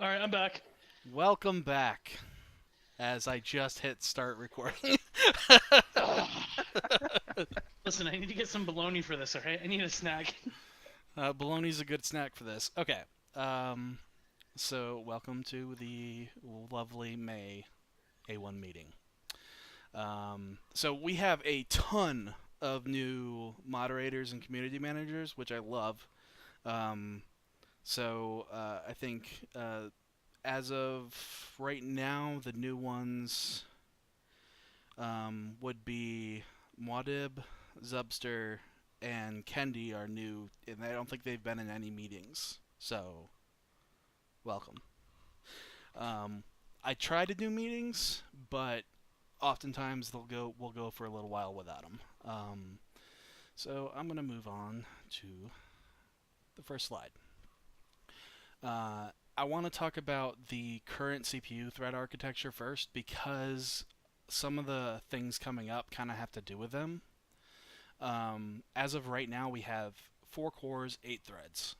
All right, I'm back. Welcome back. As I just hit start recording. Ugh. Listen, I need to get some bologna for this. All right, I need a snack. Bologna's a good snack for this. Okay. Um, so, welcome to the lovely May A1 meeting. So, we have a ton of new moderators and community managers, which I love. Um, I think as of right now, the new ones would be Muad'Dib, Zubster, and Kendi are new, and I don't think they've been in any meetings. So, welcome. Um, I try to do meetings, but oftentimes we'll go for a little while without them. So I'm gonna move on to the first slide. I want to talk about the current CPU thread architecture first because some of the things coming up kind of have to do with them. As of right now, we have 4 cores, 8 threads.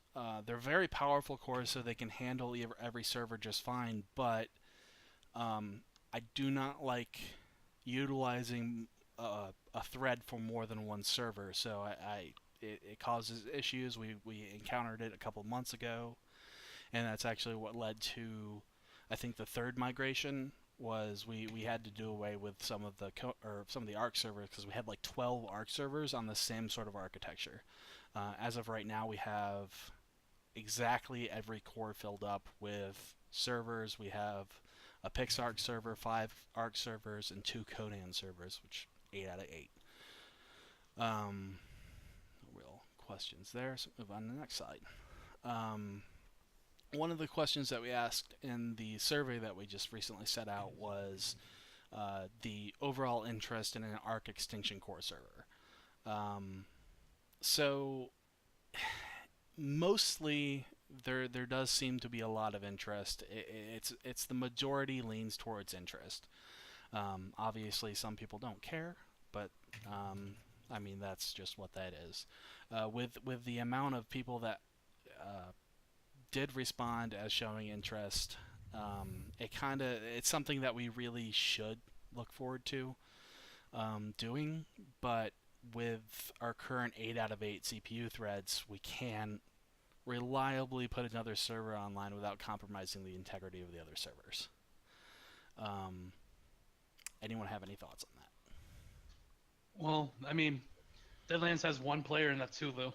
They're very powerful cores, so they can handle every server just fine. But I do not like utilizing a thread for more than one server. So it causes issues. We encountered it a couple months ago, and that's actually what led to, I think, the third migration was we had to do away with some of the Arc servers because we had like 12 Arc servers on the same sort of architecture. As of right now, we have exactly every core filled up with servers. We have a PixArc server, 5 Arc servers, and 2 Conan servers, which 8 out of 8. Um, no real questions there. So move on to the next slide. Um, One of the questions that we asked in the survey that we just recently set out was the overall interest in an Arc Extinction Core server. Um, so mostly there does seem to be a lot of interest. It's the majority leans towards interest. Obviously, some people don't care, but I mean that's just what that is. With the amount of people that did respond as showing interest, it's something that we really should look forward to doing, but with our current 8 out of 8 CPU threads, we can reliably put another server online without compromising the integrity of the other servers. Um, Anyone have any thoughts on that? Well, I mean, Deadlands has one player, and that's Hulu.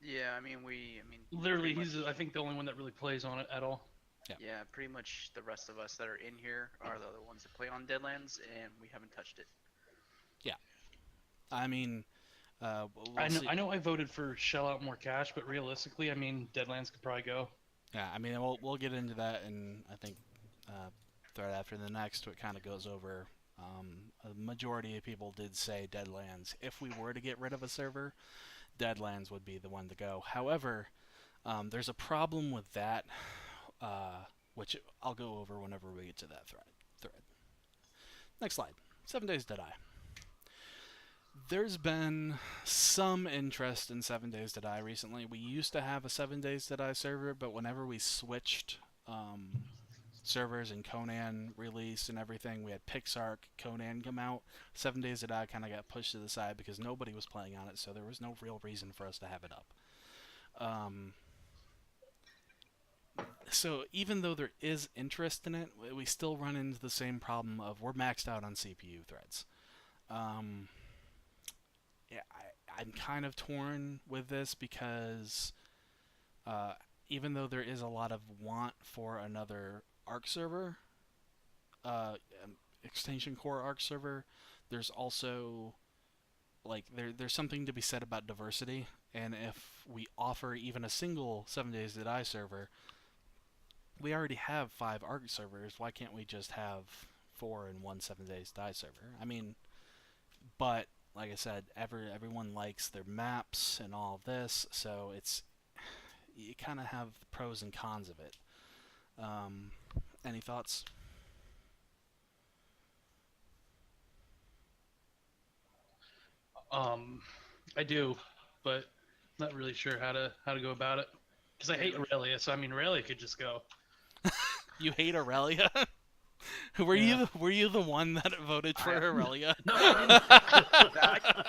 Yeah, I mean, pretty Literally, he's I much, think the only one that really plays on it at all. Yeah, yeah, pretty much the rest of us that are in here are the other ones that play on Deadlands, and we haven't touched it. yeah. I mean, I we'll know, see. I know, I voted for shell out more cash, but realistically, I mean, Deadlands could probably go. Yeah, I mean, we'll get into that, and I think thread after the next, it kind of goes over. A majority of people did say Deadlands. If we were to get rid of a server, Deadlands would be the one to go. However, there's a problem with that, which I'll go over whenever we get to that thread. Next slide. 7 Days to Die. There's been some interest in 7 Days to Die recently. We used to have a 7 Days to Die server, but whenever we switched servers and Conan released and everything, we had PixArc, Conan come out. 7 Days to Die kind of got pushed to the side because nobody was playing on it, so there was no real reason for us to have it up. Um, so even though there is interest in it, we still run into the same problem of we're maxed out on CPU threads. Um, yeah, I'm kind of torn with this because uh, even though there is a lot of want for another Arc server, uh, extension core Arc server, there's also there's something to be said about diversity. And if we offer even a single 7 Days to Die server, we already have 5 Arc servers. Why can't we just have 4 in one 7 Days to Die server? I mean, but like I said, everyone likes their maps and all of this, so it's you kind of have the pros and cons of it. Um, any thoughts? Um, I do, but not really sure how to go about it. Because I hate Aurelia, so I mean, Aurelia could just go. You hate Aurelia? Were you the one that voted for Aurelia? No, I didn't.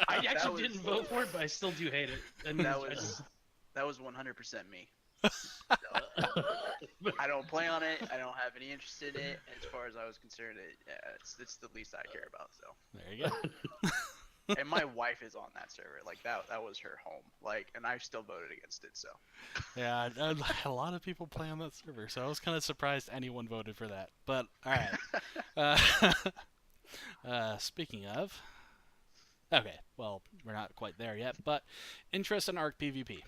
I That actually was- didn't vote for it, but I still do hate it. And That I was just- that was 100% me. I don't play on it. I don't have any interest in it. As far as I was concerned, it's the least I care about. So, There you go. and my wife is on that server. Like that was her home. Like, and I still voted against it. So, Yeah, a lot of people play on that server, so I was kind of surprised anyone voted for that. But all right. Speaking of, okay, well, we're not quite there yet, but interest in Arc PvP.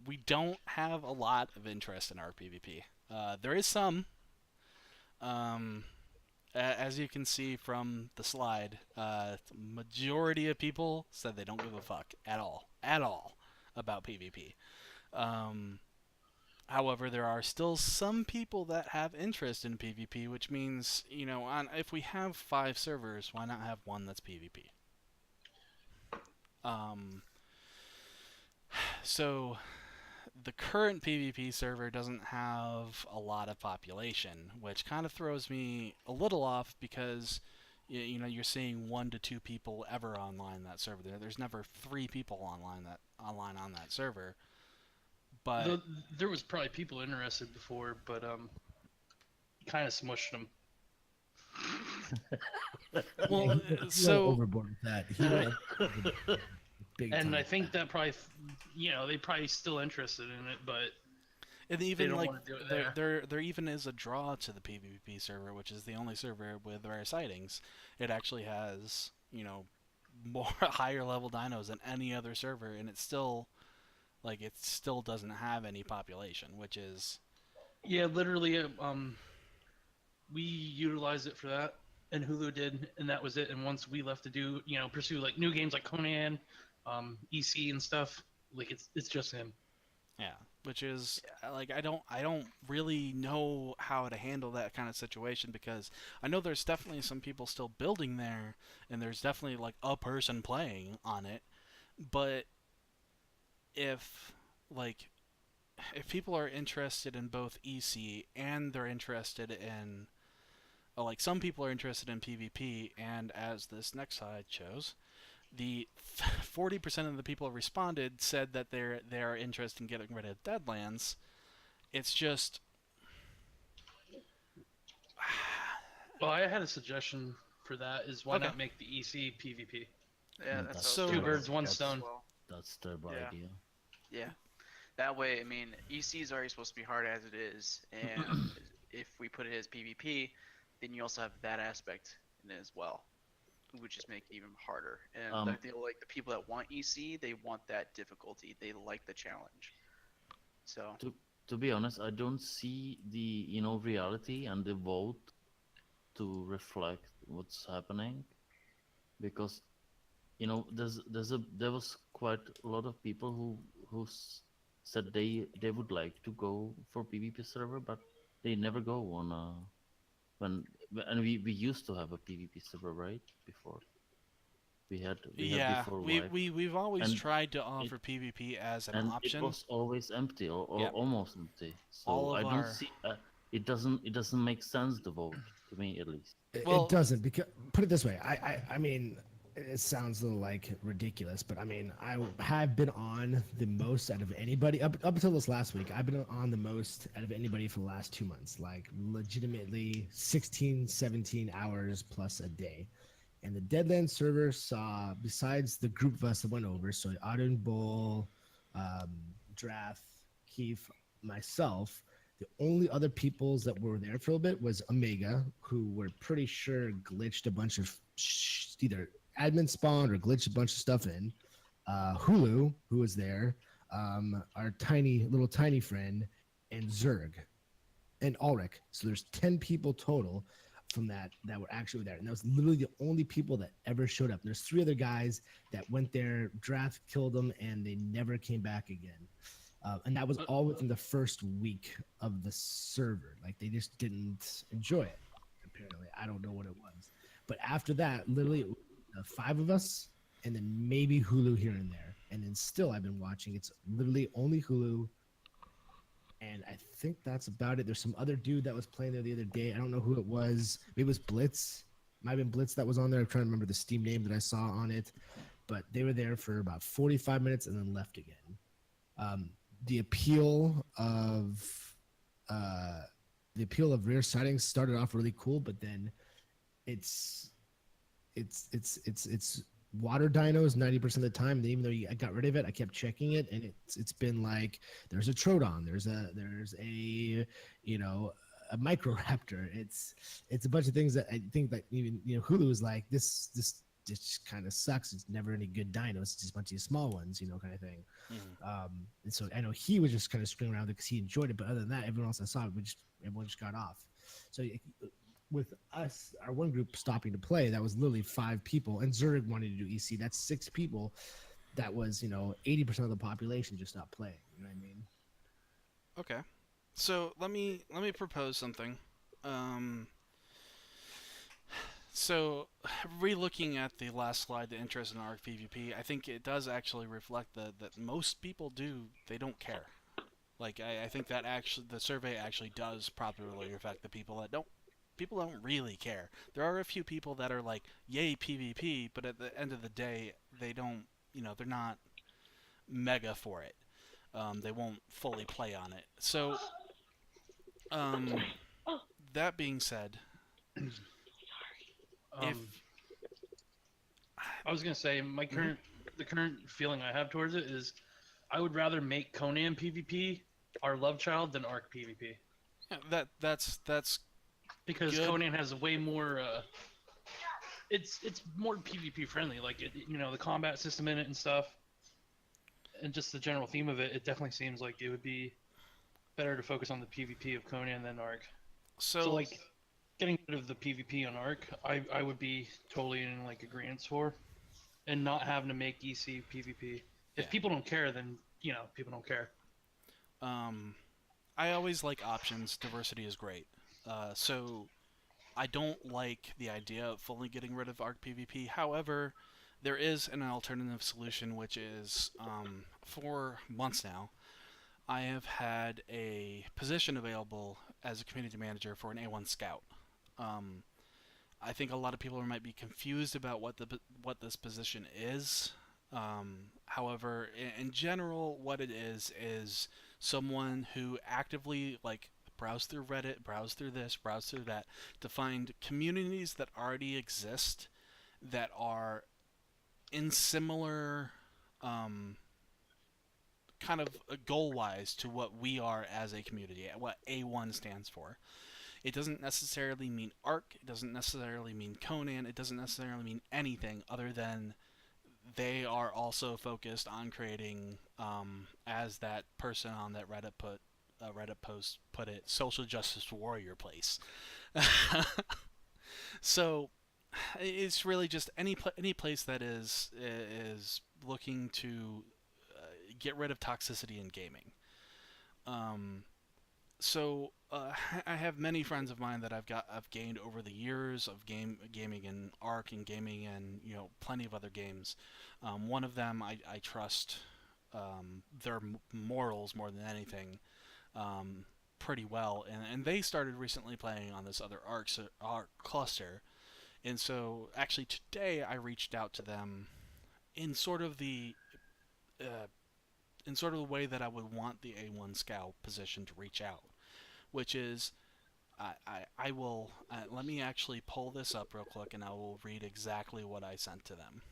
We don't have a lot of interest in Arc PvP. There is some. As you can see from the slide, majority of people said they don't give a fuck at all about PvP. However, there are still some people that have interest in PvP, which means, if we have 5 servers, why not have one that's PvP? So the current PvP server doesn't have a lot of population, which kind of throws me a little off because you're seeing 1 to 2 people ever online that server. There's never 3 people online on that server. But there was probably people interested before, but kind of smushed them. well, He went so overboard with that. He went overboard big And time. I think that probably, they probably still interested in it, but and they even don't like want to do it there even is a draw to the PvP server, which is the only server with rare sightings. It actually has more higher level dinos than any other server, and it still doesn't have any population, which is Yeah, literally, we utilized it for that, and Hulu did, and that was it. And once we left to do, pursue like new games like Conan, EC and stuff, like it's just him. yeah, which is like I don't really know how to handle that kind of situation, because I know there's definitely some people still building there, and there's definitely like a person playing on it, but if people are interested in both EC and they're interested in some people are interested in PvP, and as this next slide shows, the 40% of the people who responded said that they are interested in getting rid of Deadlands. It's just Well, I had a suggestion for that. Is why Okay. not make the EC PvP? yeah, Mm, that's So- what I was Two thinking birds, one as stone. well. That's the Yeah. idea. Yeah. That way, I mean, EC is already supposed to be hard as it is, and if we put it as PvP, then you also have that aspect in it as well, which just make it even harder. And I feel like the people that want EC, they want that difficulty. They like the challenge. So To be honest, I don't see the reality and the vote to reflect what's happening, because there was quite a lot of people who said they would like to go for PvP server, but they never go on and we used to have a PvP server, right? Before we had before Vive. we've always And tried to offer PvP as an and option. it was always empty or Yep. almost empty. So All of I don't our- see it doesn't make sense to vote, to me at least. Well- It doesn't, because put it this way. I mean, it sounds a little like ridiculous, but I mean, I have been on the most out of anybody up until this last week. I've been on the most out of anybody for the last 2 months, like legitimately 16, 17 hours plus a day. And the Deadlands server saw, besides the group of us that went over, so Auden, Bull, Drath, Keith, myself, the only other peoples that were there for a little bit was Omega, who we're pretty sure glitched a bunch of either admin spawned or glitched a bunch of stuff in. Hulu, who was there, our little tiny friend, and Zerg, and Ulrich. So there's 10 people total from that were actually there, and that was literally the only people that ever showed up. There's 3 other guys that went there, Draft killed them, and they never came back again. And that was all within the first week of the server. Like, they just didn't enjoy it, apparently. I don't know what it was. But after that, literally, it was 5 of us, and then maybe Hulu here and there. and then still I've been watching. It's literally only Hulu, and I think that's about it. There's some other dude that was playing there the other day. I don't know who it was. Maybe it was Blitz. Might have been Blitz that was on there. I'm trying to remember the Steam name that I saw on it, but they were there for about 45 minutes and then left again. The appeal of rare sightings started off really cool, but then it's water dinos 90% of the time. And even though I got rid of it, I kept checking it, and it's been like there's a Troodon, there's a a Microraptor. It's a bunch of things that I think that even Hulu is like this just kind of sucks. It's never any good dinos. It's just a bunch of small ones, kind of thing. And so I know he was just kind of screwing around because he enjoyed it, but other than that, everyone else I saw, everyone just got off. So with us, our one group stopping to play, that was literally 5 people, and Zurich wanted to do EC. That's 6 people. That was 80% of the population just stopped playing. You know what I mean? Okay. So let me propose something. So, re-looking at the last slide, the interest in ARC PvP, I think it does actually reflect that most people they don't care. Like, I think that actually, the survey actually does properly reflect the people that people don't really care. There are a few people that are like, yay PvP, but at the end of the day, they don't, they're not mega for it. They won't fully play on it. So, that being said, if I was gonna say the current feeling I have towards it is I would rather make Conan PvP our love child than Arc PvP. yeah, that's because good. Conan has way more. It's more PvP friendly, like the combat system in it and stuff, and just the general theme of it. It definitely seems like it would be better to focus on the PvP of Conan than Arc. So like getting rid of the PvP on Arc, I would be totally in like agreement for, and not having to make EC PvP. If people don't care, then people don't care. I always like options. Diversity is great. So I don't like the idea of fully getting rid of ARC PvP. However, there is an alternative solution, which is for months now, I have had a position available as a community manager for an A1 Scout. I think a lot of people might be confused about what this position is. However, in general, what it is someone who actively browse through Reddit, browse through this, browse through that, to find communities that already exist that are in similar kind of goal-wise to what we are as a community, what A1 stands for. It doesn't necessarily mean ARC, it doesn't necessarily mean Conan, it doesn't necessarily mean anything other than they are also focused on creating, as that person on that Reddit post put it, social justice warrior place. So it's really just any place that is looking to get rid of toxicity in gaming. So I have many friends of mine that I've gained over the years of gaming in ARC and gaming in plenty of other games. One of them I trust their morals more than anything pretty well, and they started recently playing on this other ARC cluster, and so actually today I reached out to them in sort of the way that I would want the A1 Scout position to reach out, which is I will let me actually pull this up real quick, and I will read exactly what I sent to them.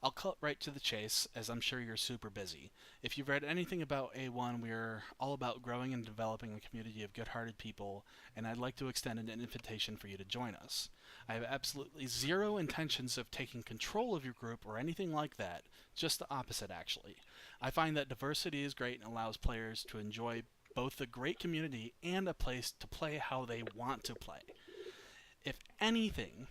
I'll cut right to the chase, as I'm sure you're super busy. If you've read anything about A1, we're all about growing and developing a community of good-hearted people, and I'd like to extend an invitation for you to join us. I have absolutely zero intentions of taking control of your group or anything like that, just the opposite actually. I find that diversity is great and allows players to enjoy both a great community and a place to play how they want to play. If anything,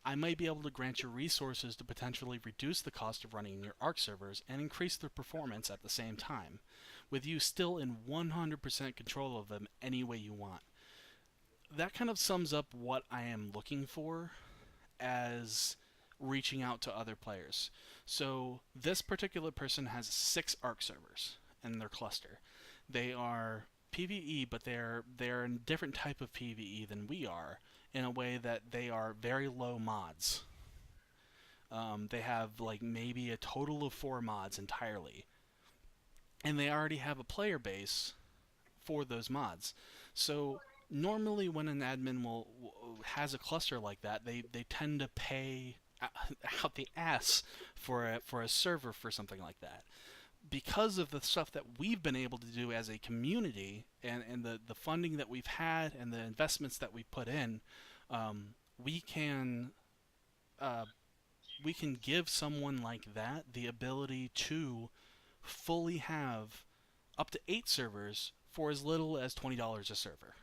I might be able to grant you resources to potentially reduce the cost of running your ARC servers and increase their performance at the same time, with you still in 100% control of them any way you want. That kind of sums up what I am looking for as reaching out to other players. So this particular person has 6 ARC servers in their cluster. They are PvE, but they're a different type of PvE than we are, in a way that they are very low mods. They have like maybe a total of 4 mods entirely, and they already have a player base for those mods. So normally when an admin has a cluster like that, they tend to pay out the ass for a server for something like that. Because of the stuff that we've been able to do as a community, and the funding that we've had and the investments that we put in, we can give someone like that the ability to fully have up to 8 servers for as little as $20 a server.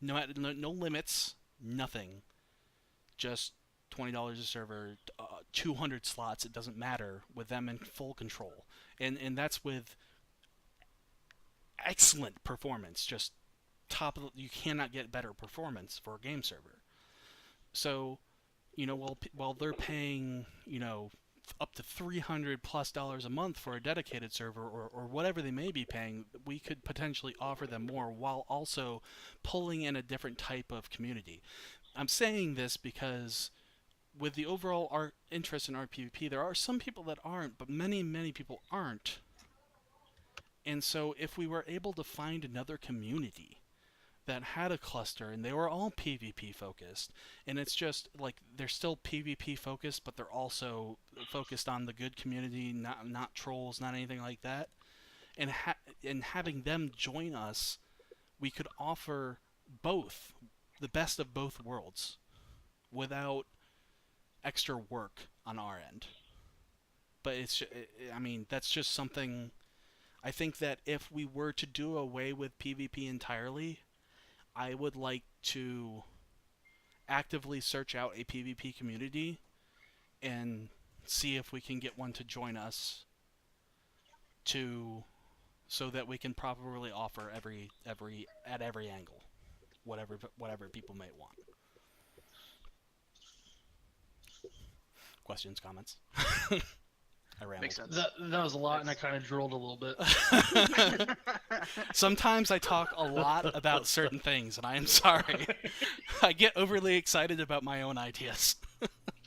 No limits, nothing. Just $20 a server, 200 slots, it doesn't matter, with them in full control. And that's with excellent performance, just you cannot get better performance for a game server. So, while they're paying, up to $300+ a month for a dedicated server, or whatever they may be paying, we could potentially offer them more while also pulling in a different type of community. I'm saying this because with the overall interest in RPVP, there are some people that aren't, but many, many people aren't. And so if we were able to find another community that had a cluster and they were all PvP focused, and it's just like they're still PvP focused, but they're also focused on the good community, not trolls, not anything like that, and having them join us, we could offer both, the best of both worlds, without extra work on our end. But that's just something. I think that if we were to do away with PvP entirely, I would like to actively search out a PvP community and see if we can get one to join us, so that we can properly offer at every angle, whatever people may want. Questions, comments? I rambled. Makes sense. That was a lot, and I kind of drooled a little bit. Sometimes I talk a lot about certain things, and I am sorry. I get overly excited about my own ideas.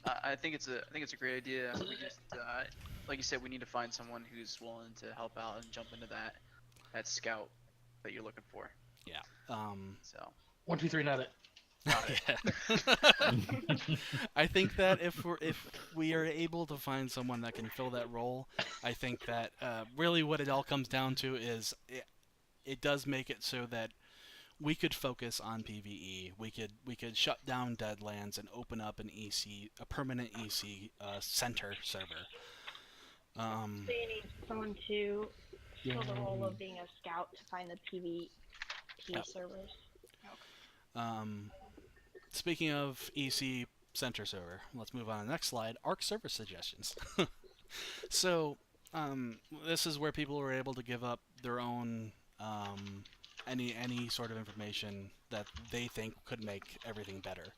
I think it's a great idea. We just, like you said, we need to find someone who's willing to help out and jump into that scout that you're looking for. Yeah. So 1, 2, 3, not it. I think that if we are able to find someone that can fill that role, I think that really what it all comes down to is it does make it so that we could focus on PvE. We could shut down Deadlands and open up a permanent EC center server. So you need someone to fill the role of being a scout to find the PvP servers. Speaking of EC center server, let's move on to the next slide. ARC server suggestions. So this is where people were able to give up their own any sort of information that they think could make everything better.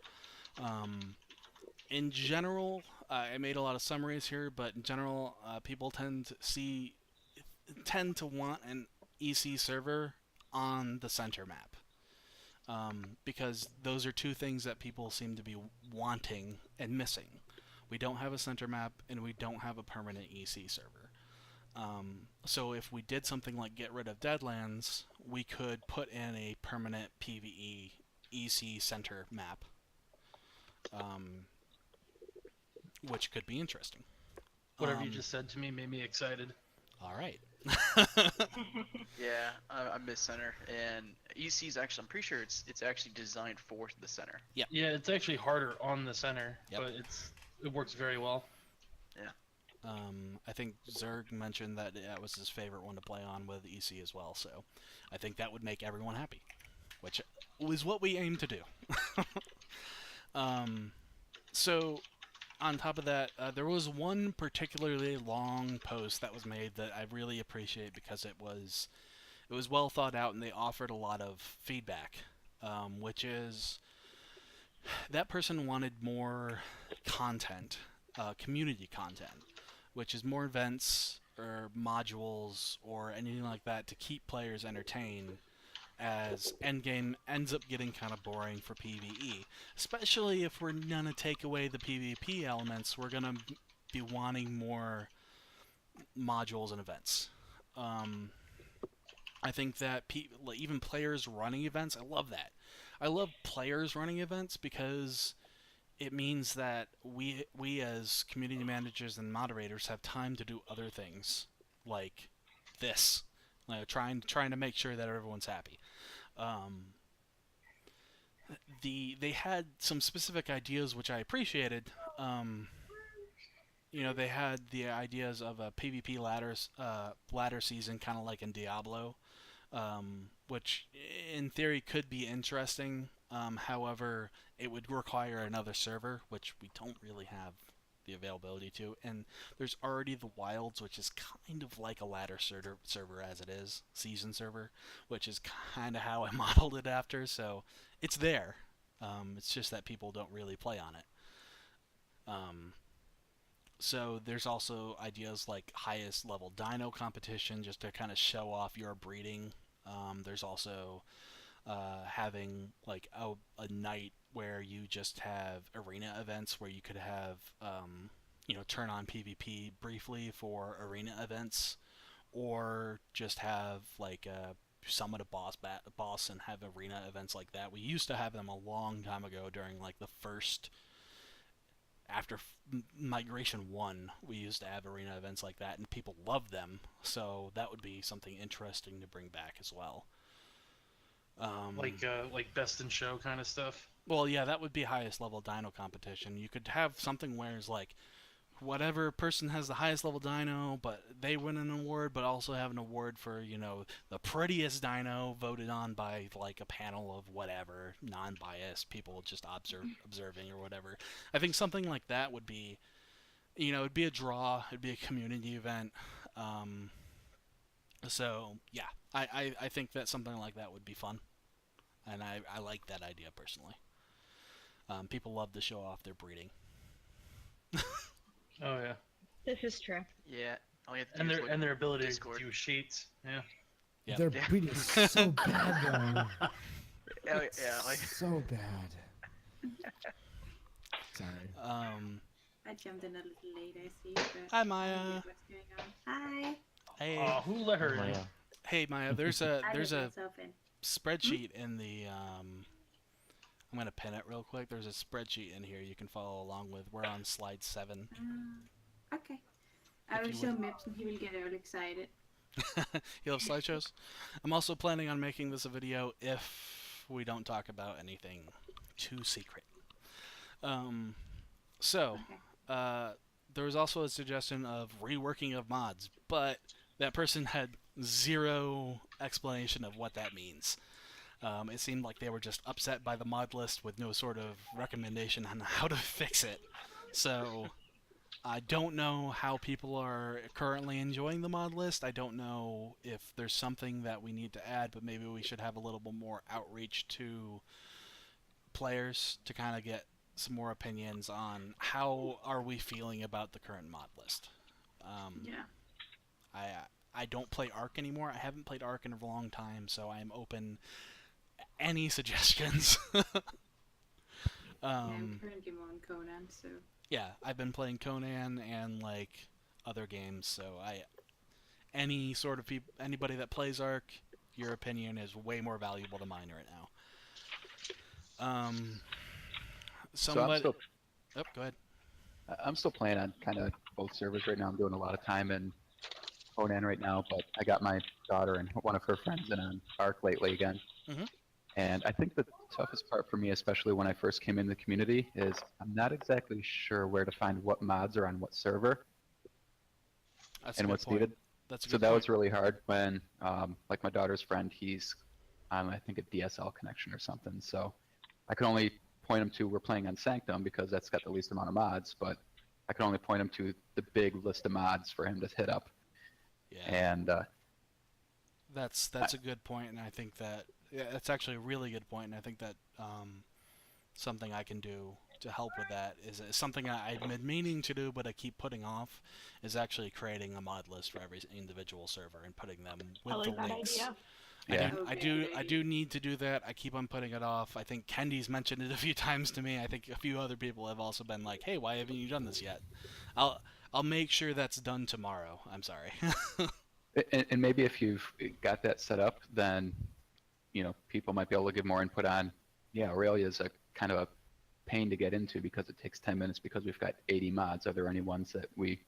In general, I made a lot of summaries here, but in general, people tend to want an EC server on the center map. Because those are two things that people seem to be wanting and missing. We don't have a center map, and we don't have a permanent EC server. So if we did something like get rid of Deadlands, we could put in a permanent PvE EC center map, which could be interesting. Whatever you just said to me made me excited. All right. yeah, I miss center, and EC's actually, I'm pretty sure it's actually designed for the center. Yeah, it's actually harder on the center, Yep. but it works very well. I think Zerg mentioned that that was his favorite one to play on with EC as well, so I think that would make everyone happy, which is what we aim to do. So, on top of that, there was one particularly long post that was made that I really appreciate because it was well thought out and they offered a lot of feedback, which is that person wanted more content community content, which is more events or modules or anything like that to keep players entertained, as endgame ends up getting kind of boring for PvE. Especially if we're going to take away the PvP elements, we're going to be wanting more modules and events. I think that even players running events, I love that. I love players running events because it means that we as community managers and moderators have time to do other things like this, like trying to make sure that everyone's happy. They had some specific ideas which I appreciated. They had the ideas of a PvP ladder season, kind of like in Diablo, which in theory could be interesting. However, it would require another server, which we don't really have the availability to. And there's already the Wilds, which is kind of like a ladder server as it is, season server, which is kind of how I modeled it after. So it's there. It's just that people don't really play on it. So there's also ideas like highest level dino competition, just to kind of show off your breeding. There's also having like a night where you just have arena events where you could have turn on PvP briefly for arena events, or just have like summon a boss and have arena events like that. We used to have them a long time ago during like the first, after Migration 1, we used to have arena events like that, and people loved them, so that would be something interesting to bring back as well. Like best in show kind of stuff. Well, yeah, that would be highest level dino competition. You could have something where it's like, whatever person has the highest level dino, but they win an award, but also have an award for, the prettiest dino voted on by like a panel of whatever, non-biased people just observing or whatever. I think something like that would be, it'd be a draw, it'd be a community event. So yeah, I think that something like that would be fun, and I like that idea personally. People love to show off their breeding. Oh yeah. This is true. Yeah. All you have to do is look And their ability Discord. to do sheets. Yeah. Yep. Their Yeah. breeding is so bad, though. Yeah, like So bad. Sorry. I jumped in a little late, I see, but Hi, I Maya. don't get what's going on. Hi. Hey, Oh, who let her in? hey, Maya. There's a I there's let a myself in. spreadsheet in the I'm gonna pin it real quick. There's a spreadsheet in here you can follow along with. We're on slide 7. Okay. I If will you show would- Mips and he will get all excited. You love slideshows? I'm also planning on making this a video if we don't talk about anything too secret. So, Okay. there was also a suggestion of reworking of mods, but that person had zero explanation of what that means. It seemed like they were just upset by the mod list with no sort of recommendation on how to fix it. So, I don't know how people are currently enjoying the mod list. I don't know if there's something that we need to add, but maybe we should have a little bit more outreach to players to kind of get some more opinions on how are we feeling about the current mod list. Yeah. I don't play Ark anymore. I haven't played Ark in a long time, so I am open any suggestions. Yeah, I'm currently more on Conan, so Yeah, I've been playing Conan and like other games, so any sort of anybody that plays Ark, your opinion is way more valuable than mine right now. Somebody. So Oh, go ahead. I'm still playing on kind of both servers right now. I'm doing a lot of time in Conan right now, but I got my daughter and one of her friends in on Ark lately again. Mhm. And I think the toughest part for me, especially when I first came in the community, is I'm not exactly sure where to find what mods are on what server That's a and good what's point. needed. That's a So good that point. was really hard when, like my daughter's friend, he's on I think a DSL connection or something. So I could only point him to we're playing on Sanctum because that's got the least amount of mods, but I could only point him to the big list of mods for him to hit up. Yeah. And That's a good point, and I think that that's actually a really good point, and I think that something I can do to help with that is something I've been meaning to do, but I keep putting off, is actually creating a mod list for every individual server and putting them with I the like that links. idea. Yeah. I do need to do that. I keep on putting it off. I think Kendi's mentioned it a few times to me. I think a few other people have also been like, "Hey, why haven't you done this yet?" I'll make sure that's done tomorrow. I'm sorry. And maybe if you've got that set up, then people might be able to give more input on. Yeah, Aurelia is a kind of a pain to get into because it takes 10 minutes because we've got 80 mods. Are there any ones that we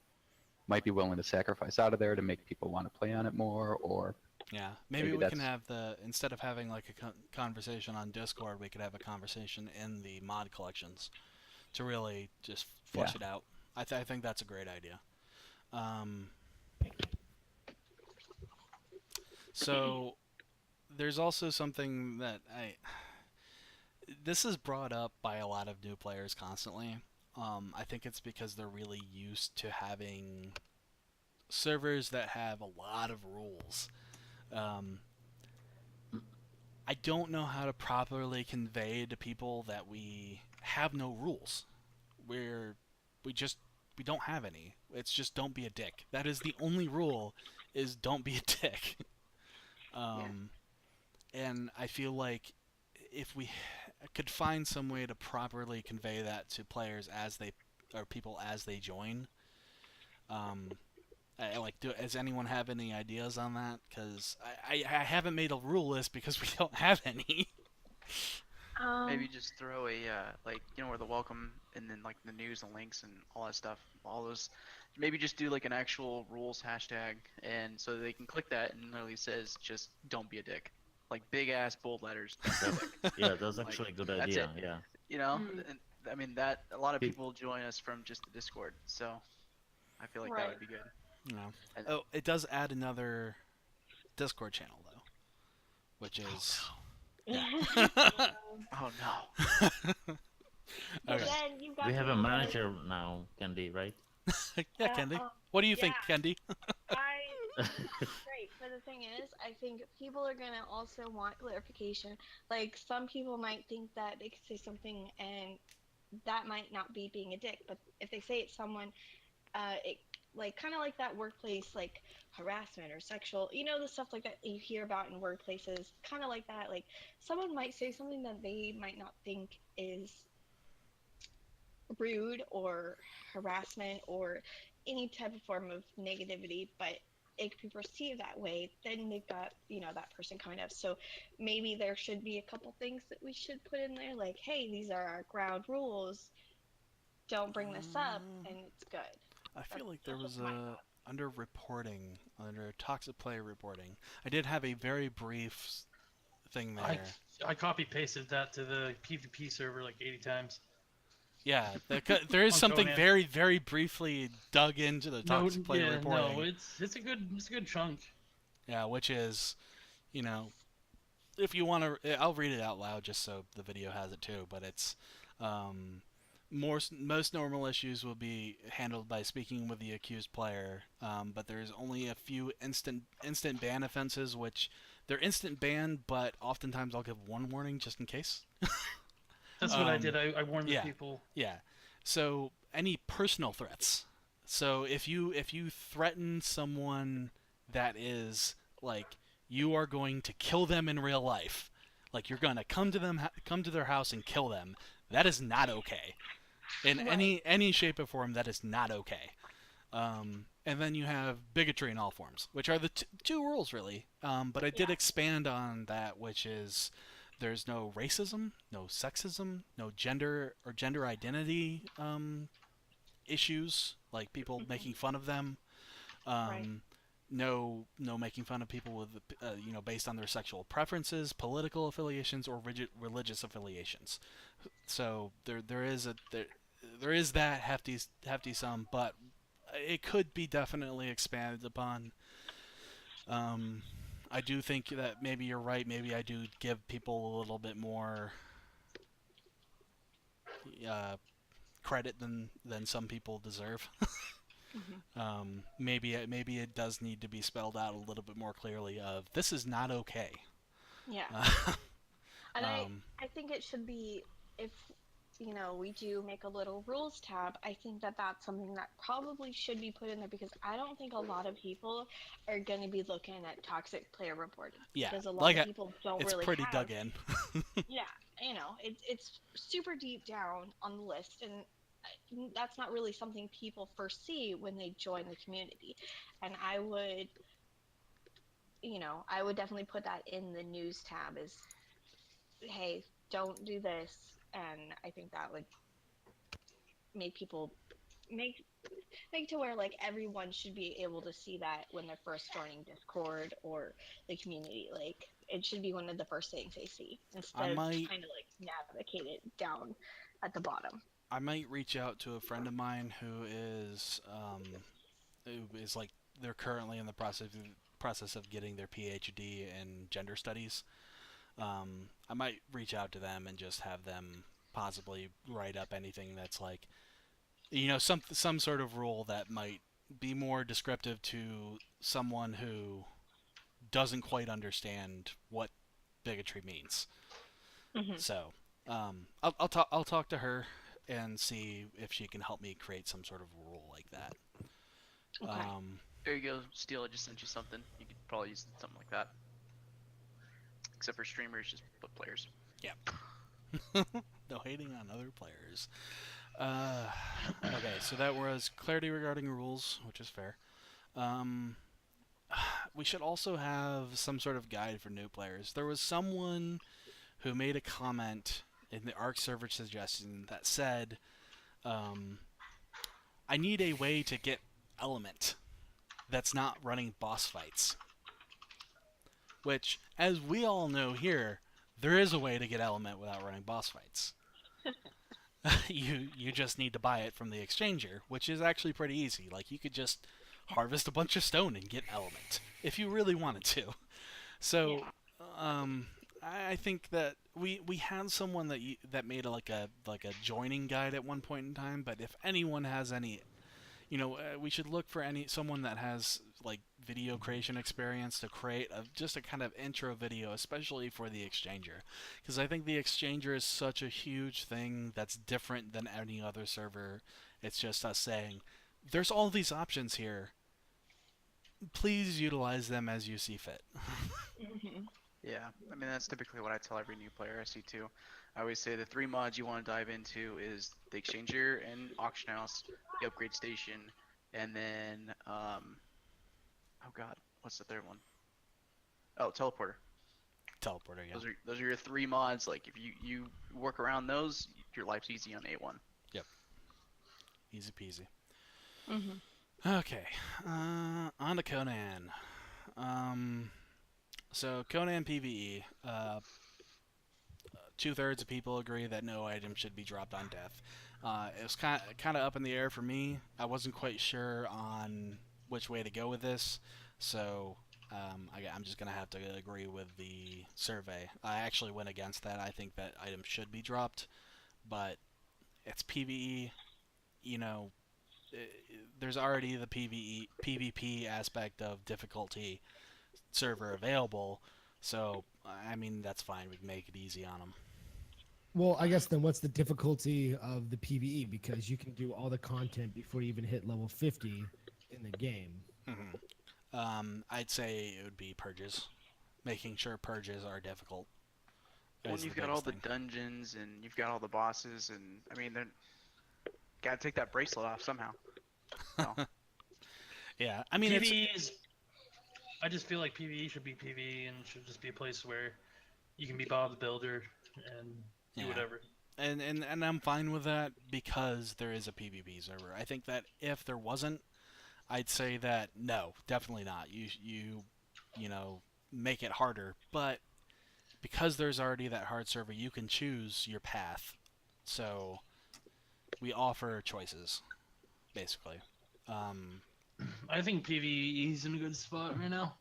might be willing to sacrifice out of there to make people want to play on it more? Or Yeah, maybe Maybe we can that's- have instead of having like a conversation on Discord, we could have a conversation in the mod collections to really just flush it out. I think that's a great idea. So there's also something that this is brought up by a lot of new players constantly. I think it's because they're really used to having servers that have a lot of rules. I don't know how to properly convey to people that we have no rules. We don't have any. It's just don't be a dick. That is the only rule, is don't be a dick. And I feel like if we could find some way to properly convey that to players people as they join. Does anyone have any ideas on that? Because I haven't made a rule list because we don't have any. Maybe just throw a where the welcome and then like the news and links and all that stuff, all those. Maybe just do like an actual rules hashtag, and so they can click that and literally says just don't be a dick, like big ass bold letters. Yeah, that's Like, actually a good that's idea. it. Yeah. And, I mean that a lot of Big- people join us from just the Discord, so I feel like that Right. would be good. No. And- Oh, it does add another Discord channel though, which is Oh no. But Okay. then you've got We have the a other- manager now, Candy, right? Yeah, Kendi. oh, What do you think, yeah. Kendi? Great, but the thing is, I think people are gonna also want clarification. Like, some people might think that they could say something and that might not be being a dick, but if they say it's someone, it like kind of like that workplace like harassment or sexual, the stuff like that you hear about in workplaces, kind of like that. Like, someone might say something that they might not think is rude or harassment or any type of form of negativity, but it could be perceived that way. Then they've got that person coming up. So maybe there should be a couple things that we should put in there, like, hey, these are our ground rules, don't bring this up, and it's good. I feel like there That's was just my thought. under toxic player reporting. I did have a very brief thing there. I copy pasted that to the PvP server like 80 times. Yeah, there is On something Conan. very, very briefly dug into the toxic player reporting. No, it's a good chunk. Yeah, which is, if you want to, I'll read it out loud just so the video has it too. But it's, most normal issues will be handled by speaking with the accused player. But there's only a few instant ban offenses, which they're instant ban, but oftentimes I'll give one warning just in case. That's what I did. I warned yeah. the people. Yeah. So any personal threats. So if you threaten someone that is like you are going to kill them in real life, like you're going to come to their house and kill them, that is not okay. In any shape or form, that is not okay. And then you have bigotry in all forms, which are the two rules really. But I did expand on that, which is there's no racism, no sexism, no gender or gender identity issues, like people making fun of them. Right. No making fun of people with based on their sexual preferences, political affiliations, or religious affiliations. So there is that hefty sum, but it could be definitely expanded upon. I do think that maybe you're right. Maybe I do give people a little bit more credit than some people deserve. Maybe it does need to be spelled out a little bit more clearly. Of this is not okay. Yeah. And I think it should be, if we do make a little rules tab, I think that that's something that probably should be put in there, because I don't think a lot of people are going to be looking at toxic player reporting, Yeah, because a lot like of people don't it's really pretty have. dug in. Yeah, it's super deep down on the list, and that's not really something people first see when they join the community. And I would definitely put that in the news tab, is, hey, don't do this. And I think that would make people make to where, like, everyone should be able to see that when they're first joining Discord or the community. Like, it should be one of the first things they see, instead of might- trying to like navigate it down at the bottom. I might reach out to a friend of mine who is like, they're currently in the process of getting their PhD in gender studies. I might reach out to them and just have them possibly write up anything that's like, some sort of rule that might be more descriptive to someone who doesn't quite understand what bigotry means. Mhm. So, I'll talk to her and see if she can help me create some sort of rule like that. Okay. There you go, Steel. I just sent you something. You could probably use something like that. Except for streamers, just put players. No hating on other players. Okay, so that was clarity regarding rules, which is fair. We should also have some sort of guide for new players. There was someone who made a comment in the ARC server suggestion that said, I need a way to get element that's not running boss fights. Which, as we all know here, there is a way to get element without running boss fights. You just need to buy it from the exchanger, which is actually pretty easy. Like, you could just harvest a bunch of stone and get element if you really wanted to. So, I think that we had someone that made like a joining guide at one point in time. But if anyone has any, we should look for someone that has like video creation experience to create just a kind of intro video, especially for the exchanger, because I think the exchanger is such a huge thing that's different than any other server. It's just us saying, there's all these options here. Please utilize them as you see fit. Yeah, I mean, that's typically what I tell every new player I see too. I always say the 3 mods you want to dive into is the exchanger and auction house, the upgrade station, and then oh god, what's the third one? Oh, teleporter. Teleporter, yeah. Those are your 3 mods. Like, if you work around those, your life's easy on A1. Easy peasy. Mhm. Okay, on to Conan. So Conan PvE, 2/3 of people agree that no item should be dropped on death. It was kind of up in the air for me. I wasn't quite sure on which way to go with this, so I'm just gonna have to agree with the survey. I actually went against that. I think that items should be dropped, but it's PvE. There's already the PvP aspect of difficulty server available, so I mean, that's fine. We can make it easy on them. Well, I guess then what's the difficulty of the PvE? Because you can do all the content before you even hit level 50 in the game. I'd say it would be purges, making sure purges are difficult. When is the you've got all biggest the thing. dungeons and you've got all the bosses, and I mean, they're gotta take that bracelet off somehow. So, Yeah, I mean, it's PvE is. I just feel like PvE should be PvE and should just be a place where you can be Bob the Builder and do Yeah. whatever. and I'm fine with that because there is a PvP server. I think that if there wasn't, I'd say that no, definitely not. You make it harder, but because there's already that hard server, you can choose your path. So we offer choices, basically. I think PvE is in a good spot right now.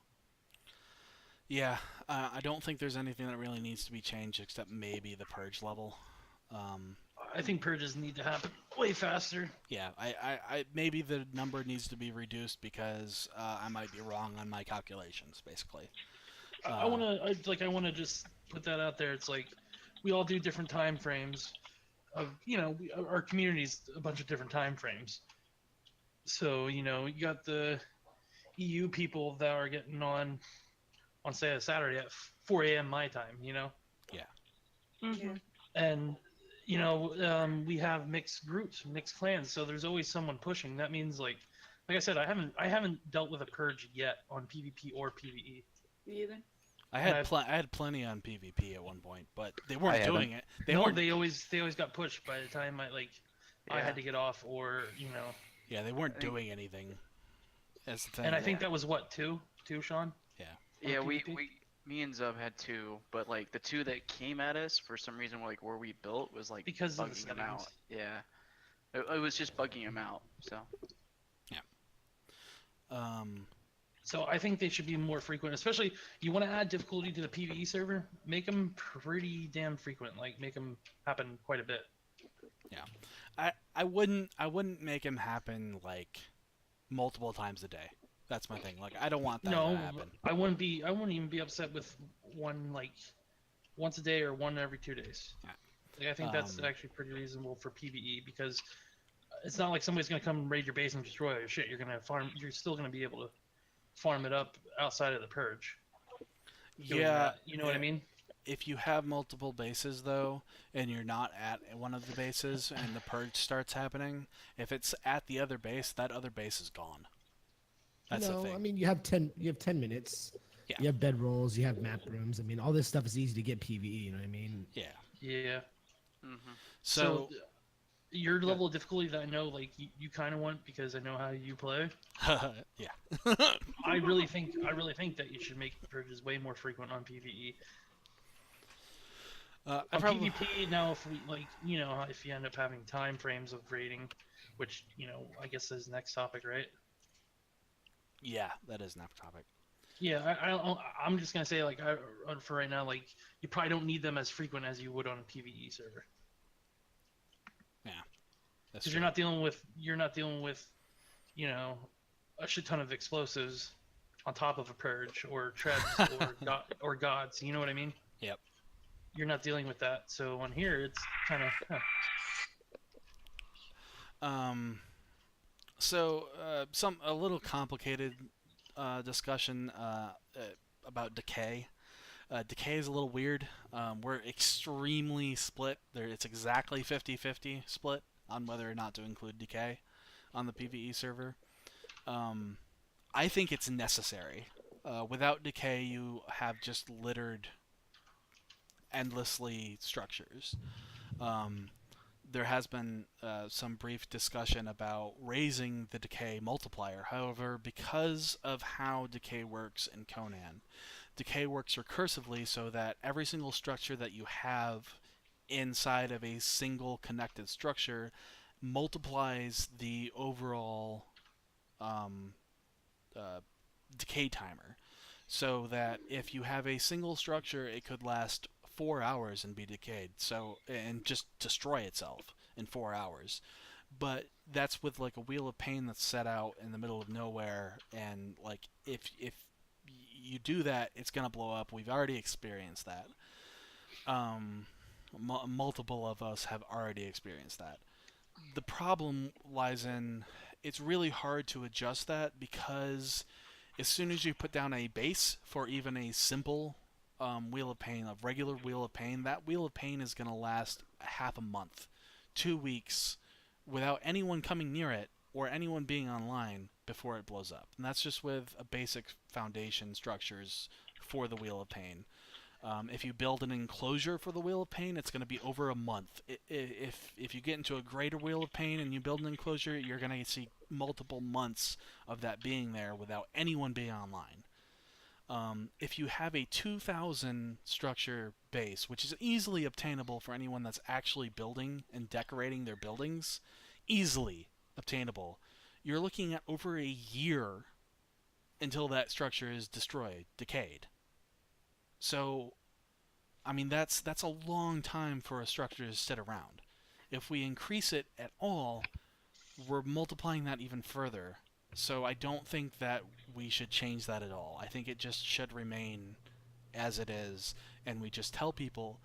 Yeah, I don't think there's anything that really needs to be changed except maybe the purge level. I think purges need to happen way faster. Yeah, I maybe the number needs to be reduced because I might be wrong on my calculations, basically. I want to just put that out there. It's like we all do different time frames. our community's a bunch of different time frames. So you got the EU people that are getting on say a Saturday at 4 a.m. my time. Mhm. And we have mixed groups, mixed clans, so there's always someone pushing. That means like I said, I haven't dealt with a purge yet on PvP or PvE. Me either. I And had I've- I had plenty on PvP at one point, but they weren't haven't. doing it. They No, weren't. they always got pushed by the time I Yeah. had to get off, or Yeah, they weren't I think- doing anything. That's the thing. and I think that was what two, Sean. Yeah, on we PvP? me and Zub had two, but like the two that came at us for some reason, like where we built was like Because of the bugging them out. settings. Yeah, it was just bugging them out. So So I think they should be more frequent, especially you want to add difficulty to the PvE server, make them pretty damn frequent, like make them happen quite a bit. I wouldn't make him happen like multiple times a day. That's my thing. Like I don't want that No, to happen. I wouldn't even be upset with one once a day or one every 2 days. Yeah. Like, I think that's actually pretty reasonable for PvE because it's not like somebody's gonna come raid your base and destroy all your shit. You're still gonna be able to farm it up outside of the purge. doing Yeah, that, you know what I mean? if you have multiple bases though, and you're not at one of the bases, and the purge starts happening, if it's at the other base, that other base is gone. That's the thing. I mean, you have 10 minutes. Yeah. You have bed rolls, you have map rooms. I mean, all this stuff is easy to get PvE, you know what I mean? Yeah. Yeah. hmm So, Your level of difficulty that I know, like you kind of want because I know how you play. yeah. I really think that you should make purges way more frequent on PvE. I On probably, PvP now, if we if you end up having time frames of raiding, which I guess is next topic, right? yeah, that is an apt topic. Yeah, I'm just gonna say for right now, like you probably don't need them as frequent as you would on a PvE server. That's Because true. you're not dealing with, a shit ton of explosives on top of a purge or treads or gods. You know what I mean? Yep. You're not dealing with that. So on here, it's kind of. So a little complicated discussion about decay. Decay is a little weird. We're extremely split. It's exactly 50-50 split on whether or not to include decay on the PvE server. I think it's necessary. Without decay, you have just littered endlessly structures. There has been some brief discussion about raising the decay multiplier. However, because of how decay works in Conan, decay works recursively so that every single structure that you have inside of a single connected structure multiplies the overall decay timer. So that if you have a single structure, it could last 4 hours and be decayed, and just destroy itself in 4 hours. But that's with like a wheel of pain that's set out in the middle of nowhere, and like if you do that, it's gonna blow up. We've already experienced that. Multiple of us have already experienced that. The problem lies in it's really hard to adjust that because as soon as you put down a base for even a simple wheel of pain, a regular wheel of pain, that wheel of pain is going to last half a month, 2 weeks, without anyone coming near it or anyone being online before it blows up. And that's just with a basic foundation structures for the wheel of pain. If you build an enclosure for the wheel of pain, it's going to be over a month. If you get into a greater wheel of pain and you build an enclosure, you're going to see multiple months of that being there without anyone being online. If you have a 2,000 structure base, which is easily obtainable for anyone that's actually building and decorating their buildings, easily obtainable, you're looking at over a year until that structure is destroyed, decayed. So, I mean, that's a long time for a structure to sit around. If we increase it at all, we're multiplying that even further. So I don't think that we should change that at all. I think it just should remain as it is, and we just tell people,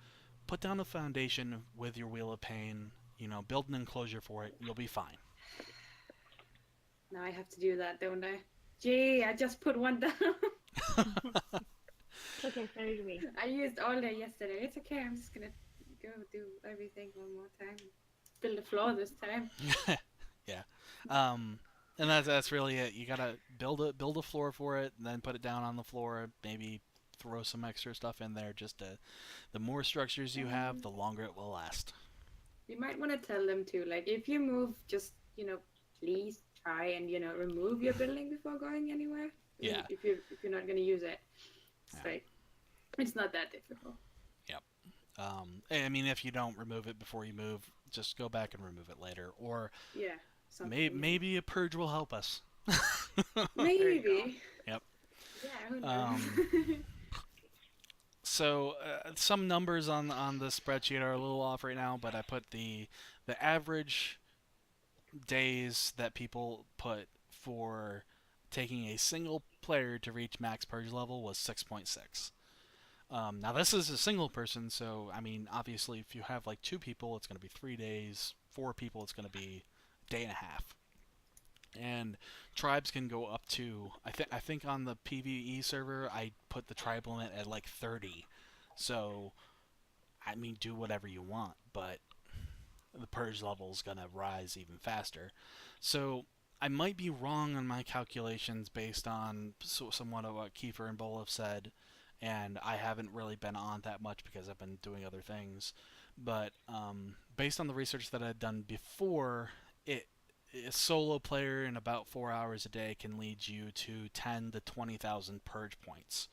put down a foundation with your wheel of pain, build an enclosure for it. You'll be fine. Now I have to do that, don't I? Gee, I just put one down. Okay, so do we. I used all day yesterday. It's okay. I'm just gonna go do everything one more time. Build a floor this time. Yeah. And that's really it. You gotta build a floor for it, and then put it down on the floor. Maybe throw some extra stuff in there. The more structures you have, the longer it will last. You might want to tell them too. Like, if you move, just please try and remove your building before going anywhere. Yeah. If you're not gonna use it, it's Yeah. like it's not that difficult. I mean, if you don't remove it before you move, just go back and remove it later. Or Yeah. something. maybe a purge will help us. Maybe. Yep. Yeah. Who knows? So some numbers on the spreadsheet are a little off right now, but I put the average days that people put for taking a single player to reach max purge level was 6.6. Now this is a single person, so I mean, obviously, if you have like 2 people, it's going to be 3 days. 4 people, it's going to be a day and a half. And tribes can go up to I think on the PvE server I put the tribe limit at like 30. So I mean, do whatever you want, but the purge level is going to rise even faster. So I might be wrong on my calculations based on somewhat of what Kiefer and Bol have said, and I haven't really been on that much because I've been doing other things. But based on the research that I'd done before, a solo player in about 4 hours a day can lead you to 10 to 20,000 purge points,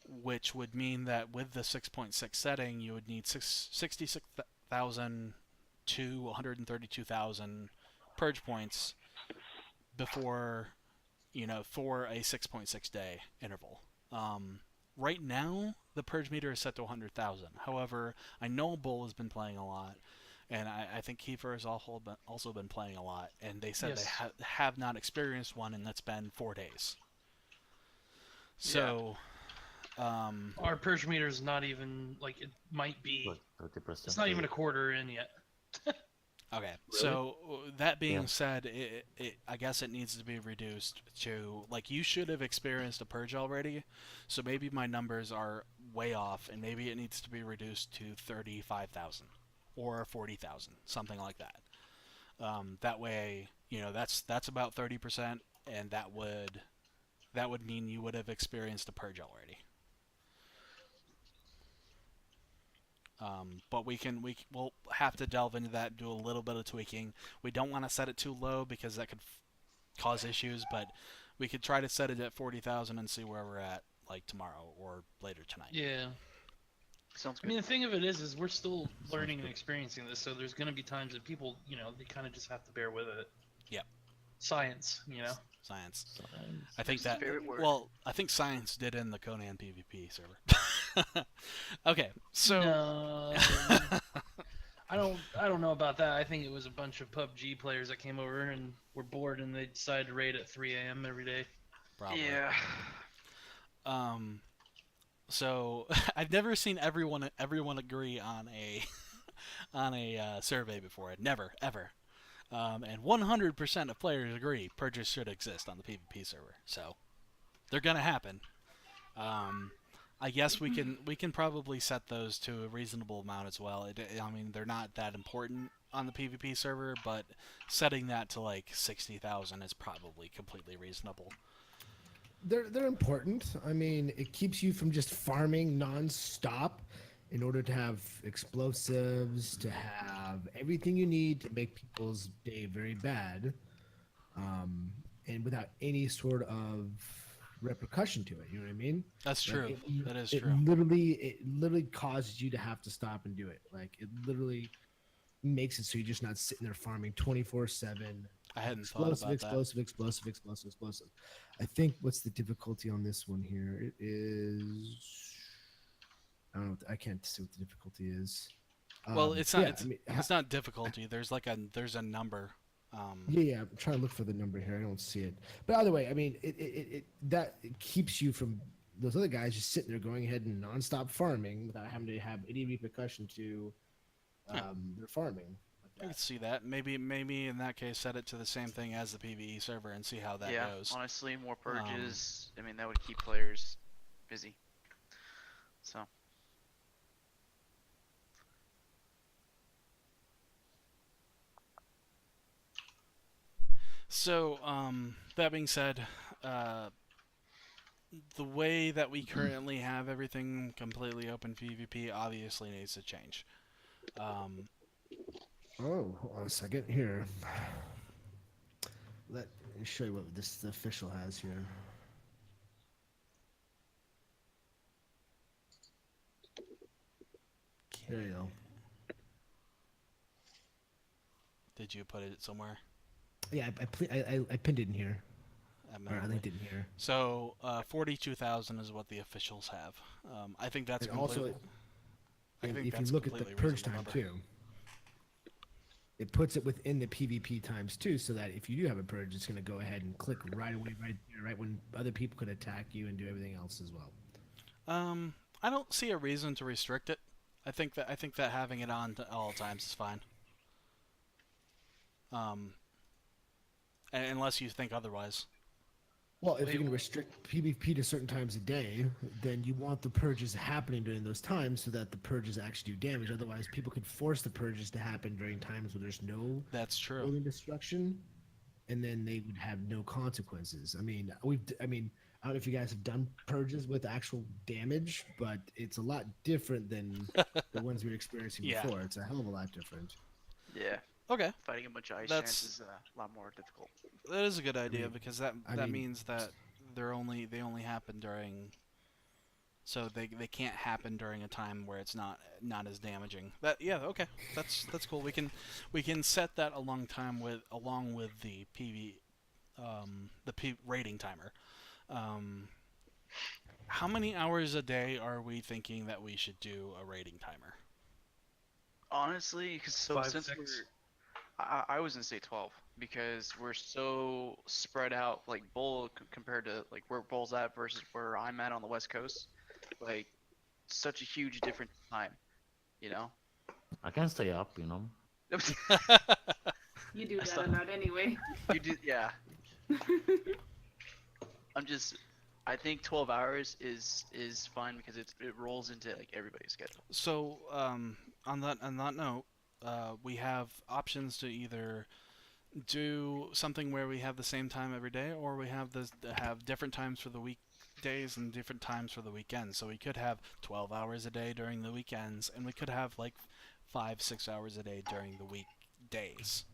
which would mean that with the 6.6 setting, you would need 66,000 to 132,000 purge points before, for a 6.6 day interval. Right now, the purge meter is set to 100,000. However, I know Bull has been playing a lot, and I think Kiefer has also been playing a lot, and they said Yes. they have not experienced one, and that's been 4 days. So, Our purge meter is not even like it might be. What, 30%? It's not even a quarter in yet. okay. So that being Yeah. said, I guess it needs to be reduced to, like, you should have experienced a purge already, so maybe my numbers are way off, and maybe it needs to be reduced to 35,000 or 40,000, something like that. That way, that's about 30%, and that would mean you would have experienced a purge already. But we'll have to delve into that, do a little bit of tweaking. We don't want to set it too low because that could cause issues, but we could try to set it at 40,000 and see where we're at, like tomorrow or later tonight. Yeah. Sounds I good. mean, the thing of it is we're still learning and experiencing this, so there's going to be times that people, they kind of just have to bear with it. Yep. Science, Science. Science. I think His that. favorite word. Well, I think science did in the Conan PvP server. Okay, so. No, I don't know about that. I think it was a bunch of PUBG players that came over and were bored, and they decided to raid at 3 a.m. every day. Probably. Yeah. So I've never seen everyone agree on a survey before. Never, ever. And 100% of players agree purges should exist on the PvP server. So they're gonna happen. I guess we can probably set those to a reasonable amount as well. I mean, they're not that important on the PvP server, but setting that to like 60,000 is probably completely reasonable. They're important. I mean, it keeps you from just farming non-stop in order to have explosives, to have everything you need to make people's day very bad, and without any sort of repercussion to it. You know what I mean? That's Like, true. That is it true. literally causes you to have to stop and do it. Like, it literally makes it so you're just not sitting there farming 24/7. I hadn't thought about Explosive. I think what's the difficulty on this one here? It is. I don't know. I can't see what the difficulty is. Well, it's not. yeah, it's, I mean, it's not difficulty. There's a number. Yeah, I'm trying to look for the number here. I don't see it. But either way, I mean, it keeps you from those other guys just sitting there going ahead and nonstop farming without having to have any repercussion to Yeah. They're farming. I can see that. Maybe in that case, set it to the same thing as the PvE server and see how that yeah, goes. honestly, more purges. I mean, that would keep players busy. So. So, that being said, the way that we currently have everything completely open PvP obviously needs to change. Oh, hold on a second here. Let me show you what this the official has here. There you go. Did you put it somewhere? Yeah, I pinned it in here. Or I Manually? linked it in here. So, 42,000 is what the officials have. I think that's And also, completely. I think if you that's look at the completely purge reasonable time number. too, it puts it within the PvP times too, so that if you do have a purge, it's going to go ahead and click right away, right there, right when other people could attack you and do everything else as well. I don't see a reason to restrict it. I think that having it on to all times is fine. Unless you think otherwise. Well, if you can restrict PvP to certain times a day, then you want the purges happening during those times so that the purges actually do damage. Otherwise, people could force the purges to happen during times where there's no That's true. building destruction, and then they would have no consequences. I mean, I don't know if you guys have done purges with actual damage, but it's a lot different than the ones we were experiencing Yeah. before. It's a hell of a lot different. Yeah, Okay, fighting a bunch of ice That's- giants is a lot more difficult. that is a good idea mean- because that I that mean- means that they only happen during. So they can't happen during a time where it's not as damaging. Okay, that's cool. We can set that along with the rating timer. How many hours a day are we thinking that we should do a rating timer? Honestly, so 5, since 6. I was gonna say 12 because we're so spread out, like Bull compared to like where Bull's at versus where I'm at on the West Coast, like such a huge difference in time, you know. I can stay up, you know. You do I that saw- a lot anyway. You do, yeah. I think 12 hours is fine because it rolls into like everybody's schedule. So on that note, we have options to either do something where we have the same time every day, or we have different times for the weekdays and different times for the weekends. So we could have 12 hours a day during the weekends, and we could have like 5-6 hours a day during the weekdays.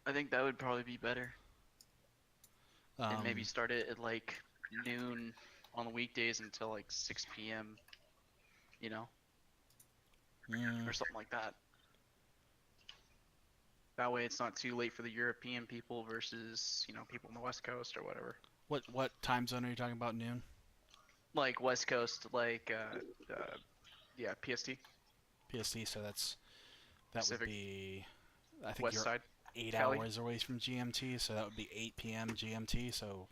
I think that would probably be better. And maybe Um, start it at like noon on the weekdays until like 6 p.m. You know, mm, or something like that. That way, it's not too late for the European people versus people on the West Coast or whatever. what time zone are you talking about? Noon? Like West Coast, like yeah, PST, PST. So that Pacific. would be. I think West you're Side. 8 Cali. hours away from GMT, so that would be 8 p.m. GMT, so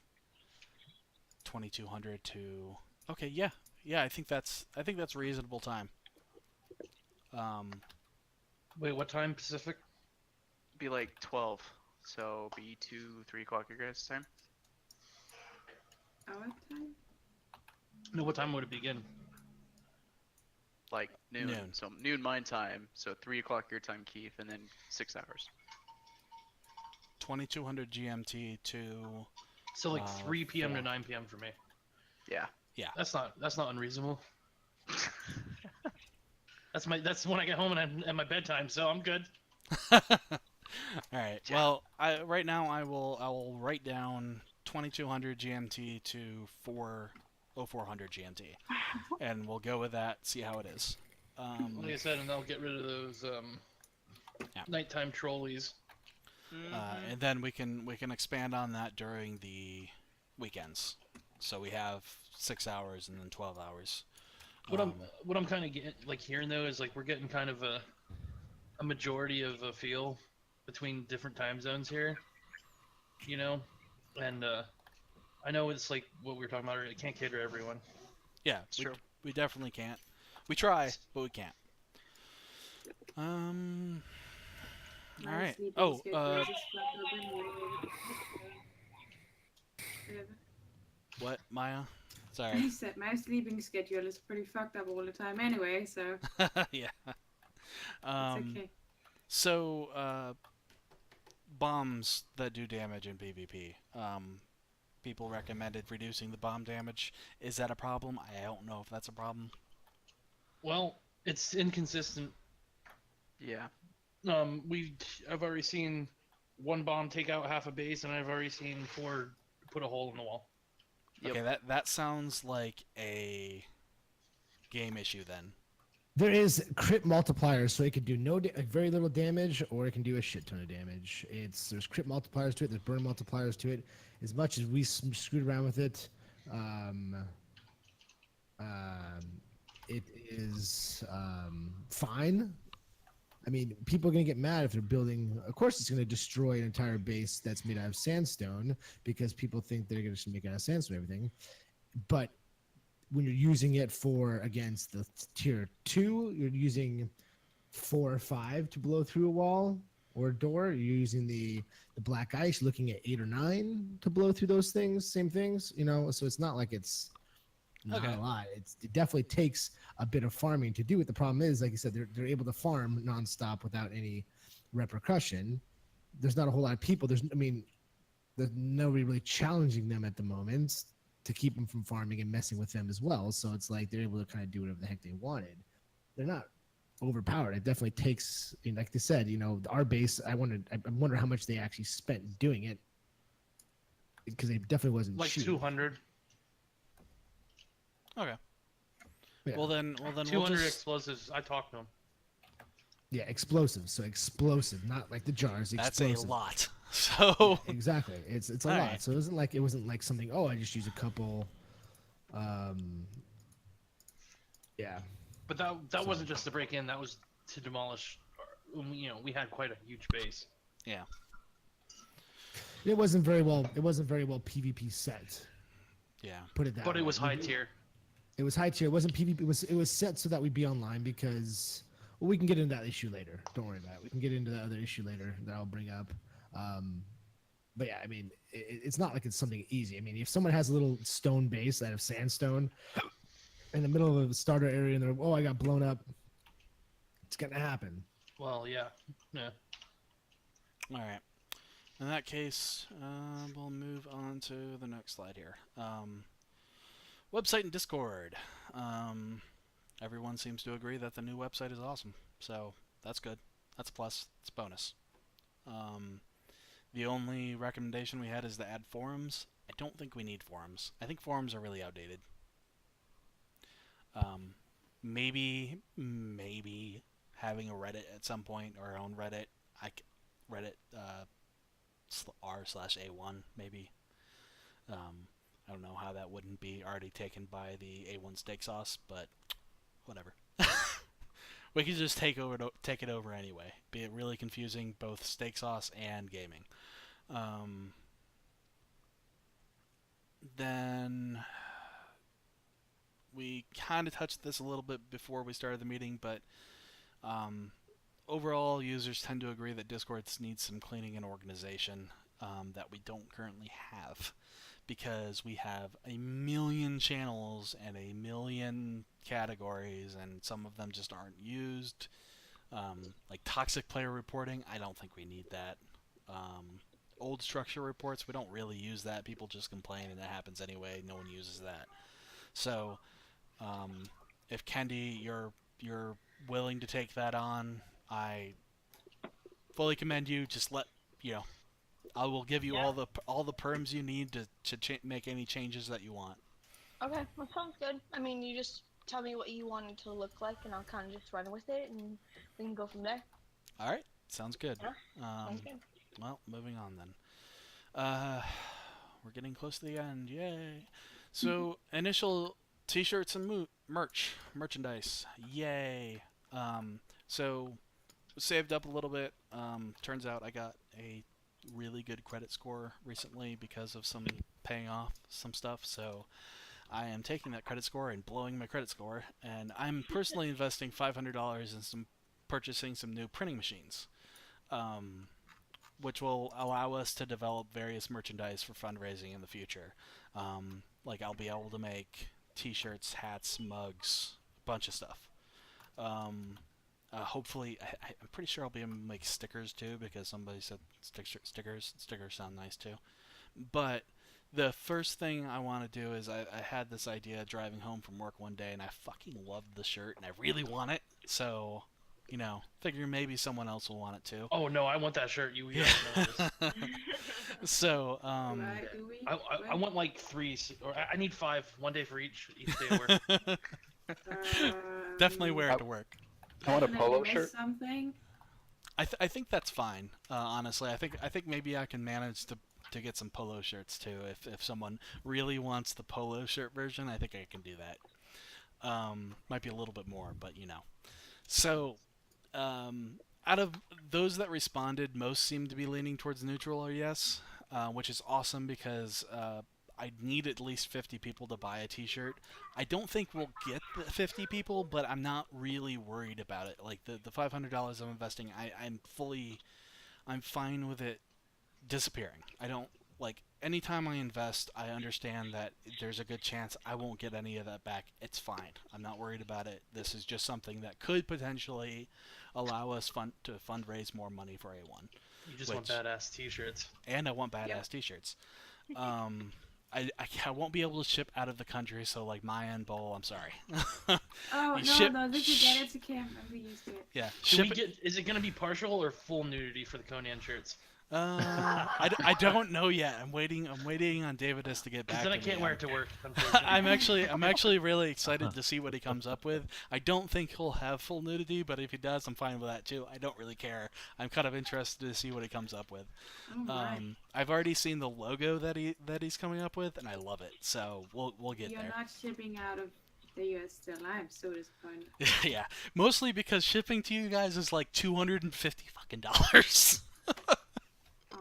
2200 to. Okay, yeah, I think that's reasonable time. Wait, what time Pacific? Be like 12, so be 2-3 o'clock your guys' time. Our time? No, what time would it begin? Like noon. Noon. So noon my time, so 3 o'clock your time, Keith, and then 6 hours. 2200 GMT to. So like 3 p.m. to 4. 9 p.m. for me. Yeah. That's not unreasonable. That's when I get home and I'm at my bedtime, so I'm good. All right. Yeah. Well, right now I will write down 2200 GMT to 0400 GMT, and we'll go with that. See how it is. Like I said, and I'll get rid of those Yeah. nighttime trolleys. And then we can expand on that during the weekends. So we have 6 hours and then 12 hours. What I'm kind of getting hearing though is like we're getting kind of a majority of a feel between different time zones here, and I know it's like what we were talking about earlier. It can't cater to everyone. Yeah, It's true. we definitely can't. We try, but we can't. My All right. sleeping Oh, schedule is fucked up anyway. Whatever. what, Maya? I Sorry. said my sleeping schedule is pretty fucked up all the time anyway, so Yeah. it's okay. So, bombs that do damage in PvP. People recommended reducing the bomb damage. Is that a problem? I don't know if that's a problem. Well, it's inconsistent. Yeah. I've already seen one bomb take out half a base, and I've already seen 4 put a hole in the wall. Yep. Okay, that sounds like a game issue then. There is crit multipliers, so it can do very little damage, or it can do a shit ton of damage. There's crit multipliers to it. There's burn multipliers to it. As much as we screwed around with it, it is fine. I mean, people are going to get mad if they're building. Of course, it's going to destroy an entire base that's made out of sandstone because people think they're going to make it out of sandstone and everything. But when you're using it against the tier 2, you're using 4 or 5 to blow through a wall or a door. You're using the black ice, looking at 8 or 9 to blow through those things, same things, so it's not like it's not Okay. a lot. It definitely takes a bit of farming to do it. The problem is, like you said, they're able to farm nonstop without any repercussion. There's not a whole lot of people. There's nobody really challenging them at the moment to keep them from farming and messing with them as well. So it's like they're able to kind of do whatever the heck they wanted. They're not overpowered. It definitely takes, like they said, our base. I wonder how much they actually spent doing it, because it definitely wasn't Like cheap. 200. Okay. Yeah. Well then we'll 200 just explosives. I talked to them. Yeah, explosive. So explosive, not like the jars. that's Explosive. a lot. So Exactly. It's a All lot. right. So it wasn't like something. Oh, I just use a couple. Yeah. But that wasn't just to break in. That was to demolish. We had quite a huge base. yeah. It wasn't very well. It wasn't very well PvP set. Yeah. Put it that way. But it was high tier. It was high tier. It wasn't PvP. It was set so that we'd be online because. Well, we can get into that issue later. Don't worry about it. We can get into the other issue later that I'll bring up. But yeah, I mean, it's not like it's something easy. I mean, if someone has a little stone base out of sandstone in the middle of a starter area and they're, I got blown up, it's gonna happen. Well, yeah. All right. In that case, we'll move on to the next slide here. Website and Discord. Everyone seems to agree that the new website is awesome, so that's good. That's a plus. It's a bonus. The only recommendation we had is to add forums. I don't think we need forums. I think forums are really outdated. Maybe having a Reddit at some point, or our own Reddit. Reddit r/A1 maybe. I don't know how that wouldn't be already taken by the A1 steak sauce, but whatever. We could just take it over anyway. Be it really confusing, both steak sauce and gaming. Then we kind of touched this a little bit before we started the meeting, but overall, users tend to agree that Discord needs some cleaning and organization that we don't currently have, because we have a million channels and a million categories, and some of them just aren't used. Like toxic player reporting, I don't think we need that. Old structure reports, we don't really use that. People just complain and it happens anyway. No one uses that. So, if Kendi, you're willing to take that on, I fully commend you. Just I will give you all the perms you need to make any changes that you want. Okay, that sounds good. I mean, you just tell me what you want it to look like, and I'll kind of just run with it, and we can go from there. All right, sounds good. Yeah, sounds good. Well, moving on then. We're getting close to the end. Yay! So, initial T-shirts and merchandise. Yay! So saved up a little bit. Turns out I got a really good credit score recently because of some paying off some stuff. So I am taking that credit score and blowing my credit score, and I'm personally investing $500 in some purchasing some new printing machines, which will allow us to develop various merchandise for fundraising in the future. Like I'll be able to make T-shirts, hats, mugs, a bunch of stuff. Hopefully, I'm pretty sure I'll be able to make stickers too, because somebody said stickers sound nice too. But the first thing I want to do is I had this idea driving home from work one day, and I fucking loved the shirt, and I really want it. So, figure maybe someone else will want it too. Oh no, I want that shirt. You Yeah. don't know this. So, Right, do we? I want like 3, or I need 5, one day for each day of work. definitely wear it to work. I want a Definitely polo miss shirt. Something. I think that's fine. Honestly, I think maybe I can manage to get some polo shirts too. If someone really wants the polo shirt version, I think I can do that. Might be a little bit more, but So, out of those that responded, most seem to be leaning towards neutral or yes, which is awesome because I need at least 50 people to buy a T-shirt. I don't think we'll get the 50 people, but I'm not really worried about it. Like the $500 I'm investing, I'm fine with it disappearing. I don't like anytime I invest, I understand that there's a good chance I won't get any of that back. It's fine. I'm not worried about it. This is just something that could potentially allow us to fundraise more money for A1. You just want badass T-shirts. And I want badass T-shirts. I won't be able to ship out of the country, so like Maya and Bowl, I'm sorry. Oh You no, ship- no, did you get it to Cam? I'm used to it. Yeah, Is it going to be partial or full nudity for the Conan shirts? I don't know yet. I'm waiting on Davidus to get back. Because then I to can't me. wear it to work. Unfortunately. I'm actually really excited to see what he comes up with. I don't think he'll have full nudity, but if he does, I'm fine with that too. I don't really care. I'm kind of interested to see what he comes up with. Oh my. I've already seen the logo that he's coming up with, and I love it. So we'll get You're there. not shipping out of the US still. I'm so disappointed. Yeah, mostly because shipping to you guys is like $250 fucking dollars.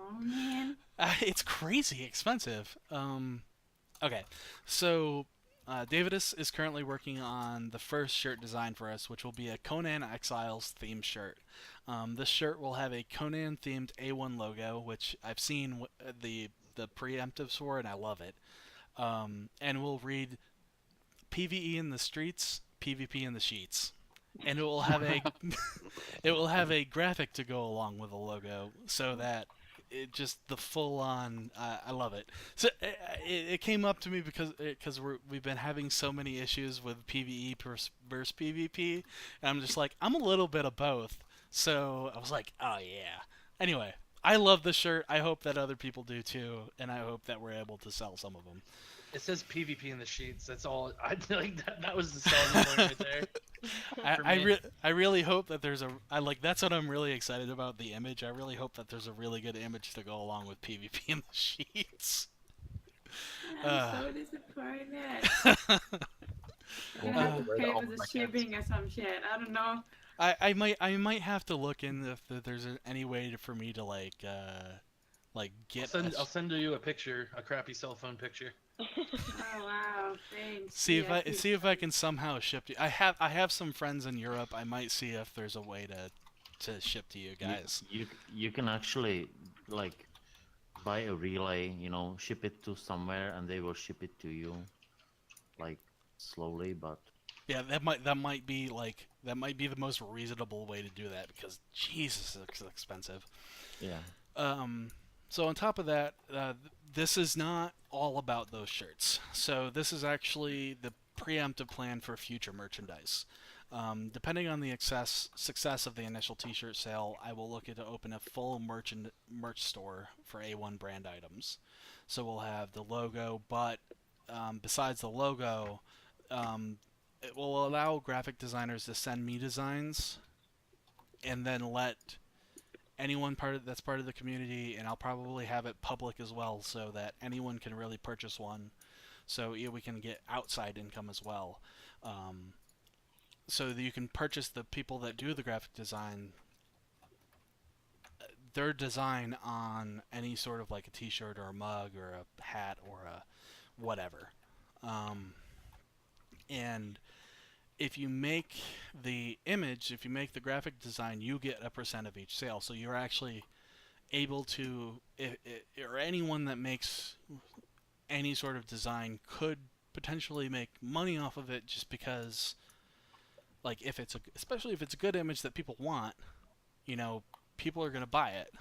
Oh man. It's crazy expensive. Okay, so Davidus is currently working on the first shirt design for us, which will be a Conan Exiles themed shirt. This shirt will have a Conan themed A1 logo, which I've seen the preemptives for, and I love it. And will read PvE in the streets, PvP in the sheets. And it will have a graphic to go along with the logo, so that it just the full on. I love it. So it came up to me because we've been having so many issues with PvE versus PvP, and I'm just like, I'm a little bit of both. So I was like, oh yeah. Anyway, I love the shirt. I hope that other people do too, and I hope that we're able to sell some of them. It says PvP in the sheets. That's all. I like that. That was the selling point right there. I really hope that there's that's what I'm really excited about, the image. I really hope that there's a really good image to go along with PvP in the sheets. I'm so disappointed. You have to pay for the shipping or some shit. I don't know. I might have to look in if there's any way for me to get. I'll send you a picture, a crappy cell phone picture. Oh wow, thanks. See if I can somehow ship to you. I have some friends in Europe. I might see if there's a way to ship to you guys. You can actually buy a relay, ship it to somewhere, and they will ship it to you, slowly, but. Yeah, that might be the most reasonable way to do that, because Jesus, it's expensive. Yeah. So on top of that, this is not all about those shirts. So this is actually the preemptive plan for future merchandise. Depending on the success of the initial T-shirt sale, I will look to open a full merch store for A1 brand items. So we'll have the logo, but besides the logo, it will allow graphic designers to send me designs, and then let anyone that's part of the community, and I'll probably have it public as well, so that anyone can really purchase one. So we can get outside income as well. So that you can purchase the people that do the graphic design, their design on any sort of like a T-shirt or a mug or a hat or a whatever. And if you make the image, if you make the graphic design, you get a percent of each sale. So you're actually able to, or anyone that makes any sort of design could potentially make money off of it, just because, like, if it's especially if it's a good image that people want, people are gonna buy it.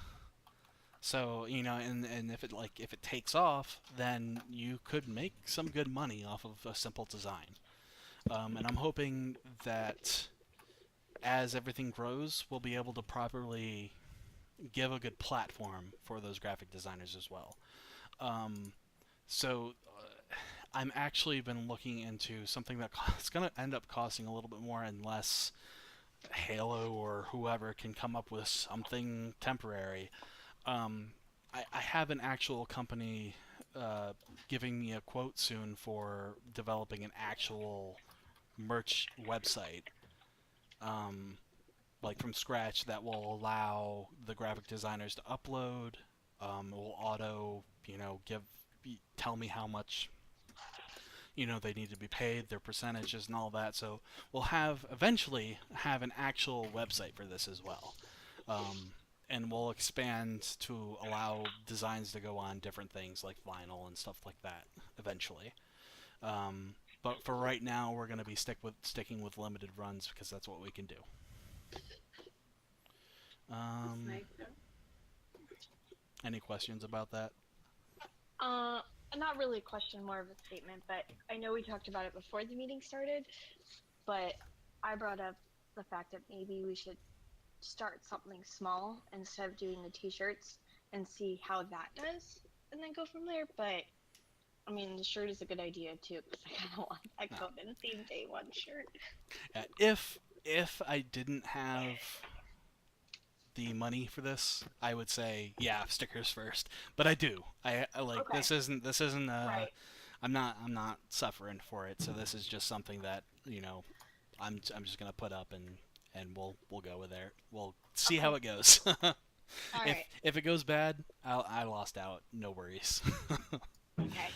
So, and if it takes off, then you could make some good money off of a simple design. And I'm hoping that as everything grows, we'll be able to properly give a good platform for those graphic designers as well. So I'm actually been looking into something that's going to end up costing a little bit more unless Halo or whoever can come up with something temporary. I have an actual company giving me a quote soon for developing an actual merch website, like from scratch, that will allow the graphic designers to upload. It will auto, tell me how much they need to be paid, their percentages and all that. So we'll eventually have an actual website for this as well. And we'll expand to allow designs to go on different things like vinyl and stuff like that eventually. But for right now, we're going to be sticking with limited runs because that's what we can do. Any questions about that? Not really a question, more of a statement, but I know we talked about it before the meeting started, but I brought up the fact that maybe we should start something small instead of doing the t-shirts and see how that does and then go from there. But I mean, the shirt is a good idea too, because I kind of want that Conan theme day one shirt. If I didn't have the money for this, I would say stickers first. But I do. I like Okay. This isn't Right. I'm not suffering for it. So this is just something that I'm just gonna put up and we'll go with there. We'll see how it goes. All right. If it goes bad, I lost out. No worries. Okay.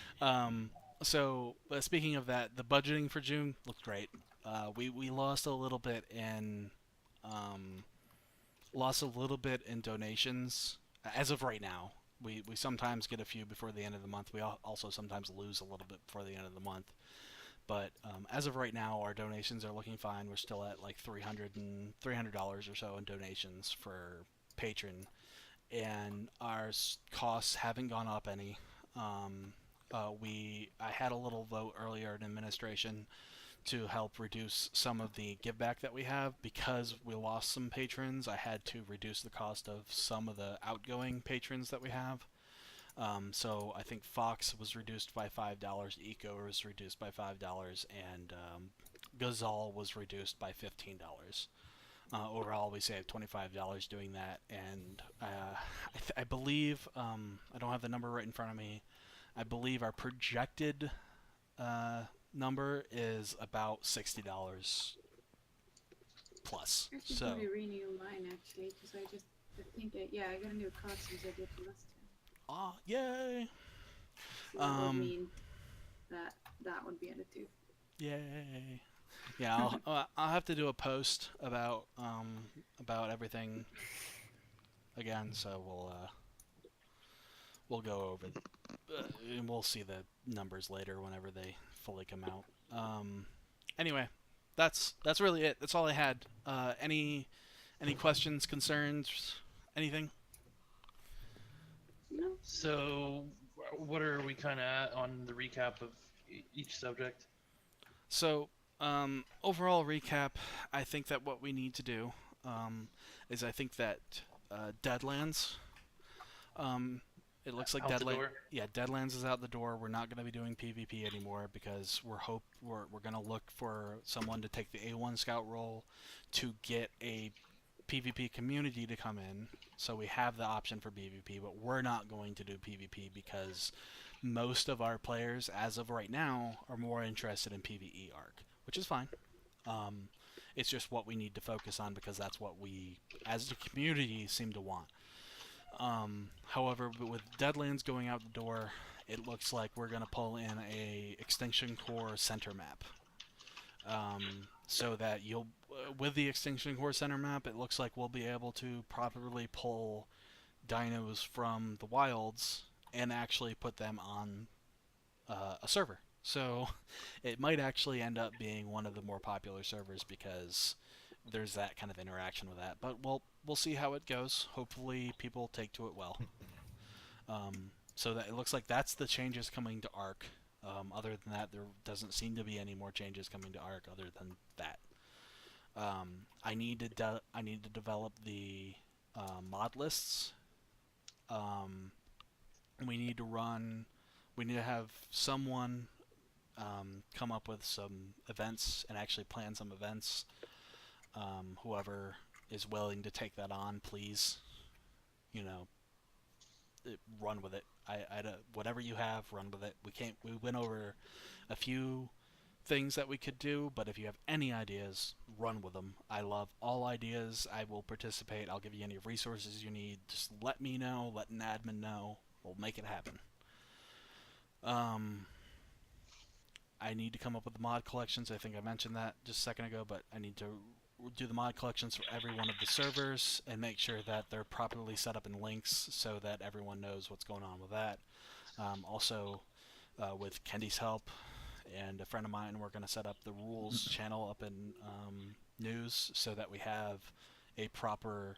So speaking of that, the budgeting for June looked great. We lost a little bit in donations as of right now. We sometimes get a few before the end of the month. We also sometimes lose a little bit before the end of the month. But as of right now, our donations are looking fine. We're still at like $300 or so in donations for patron, and our costs haven't gone up any. I had a little vote earlier in administration to help reduce some of the give back that we have because we lost some patrons. I had to reduce the cost of some of the outgoing patrons that we have. So I think Fox was reduced by $5, Eco was reduced by $5, and Gazal was reduced by $15. Overall, we saved $25 doing that, and I believe, I don't have the number right in front of me, I believe our projected number is about $60 plus. I should So probably renew mine actually, because I think I got a new card since I did last time. Yay! So that would mean that would be added too. Yay! Yeah, I'll have to do a post about everything again. So we'll go over and we'll see the numbers later whenever they fully come out. Anyway, that's really it. That's all I had. Any questions, concerns, anything? No. So, what are we kind of at on the recap of each subject? So, overall recap, I think that what we need to do is I think that Deadlands, it looks like Out the door? Deadlands is out the door. We're not going to be doing PvP anymore because we're going to look for someone to take the A1 scout role to get a PvP community to come in, so we have the option for PvP, but we're not going to do PvP because most of our players, as of right now, are more interested in PvE arc, which is fine. It's just what we need to focus on because that's what we, as a community, seem to want. However, with Deadlands going out the door, it looks like we're going to pull in a Extinction Core center map. so that you'll with the Extinction Core Center map, it looks like we'll be able to properly pull dinos from the wilds and actually put them on a server. So it might actually end up being one of the more popular servers because there's that kind of interaction with that. But we'll see how it goes. Hopefully people take to it well. So that it looks like that's the changes coming to Ark. Other than that, there doesn't seem to be any more changes coming to Ark other than that. I need to develop the mod lists. We need to have someone come up with some events and actually plan some events. Whoever is willing to take that on, please, run with it. Whatever you have, run with it. We went over a few things that we could do, but if you have any ideas, run with them. I love all ideas. I will participate. I'll give you any resources you need. Just let me know, let an admin know. We'll make it happen. I need to come up with the mod collections. I think I mentioned that just a second ago, but I need to do the mod collections for every one of the servers and make sure that they're properly set up in links so that everyone knows what's going on with that. Also, with Kendi's help and a friend of mine, we're going to set up the rules channel up in news so that we have a proper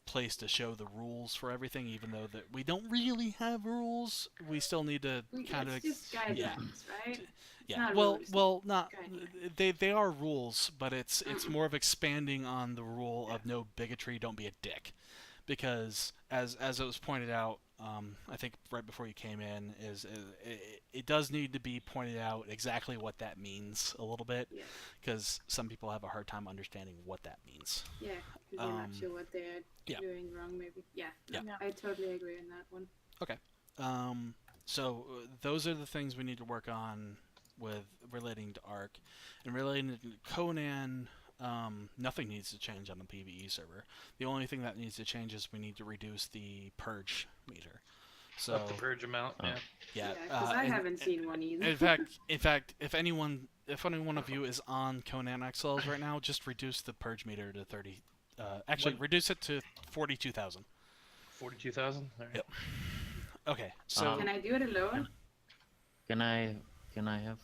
place to show the rules for everything, even though that we don't really have rules. We still need to kind of It's just guidelines, right? yeah. not Well, rules, not guidelines. they are rules, but it's more of expanding on the rule of no bigotry, don't be a dick, because as it was pointed out, I think right before you came in, it does need to be pointed out exactly what that means a little bit, Yeah. because some people have a hard time understanding what that means. Yeah, because they're not sure what they're yeah. doing wrong, maybe. Yeah, Yeah. I totally agree on that one. So those are the things we need to work on with relating to Ark, and relating to Conan. Nothing needs to change on the PvE server. The only thing that needs to change is we need to reduce the purge meter. So Up the purge amount. Yeah. yeah, because I haven't seen one either. in fact, if any one of you is on Conan XLs right now, just reduce the purge meter to 30. Actually, reduce it to 42,000. 42,000. Right. Yep. Okay, so Can I do it alone? Can I have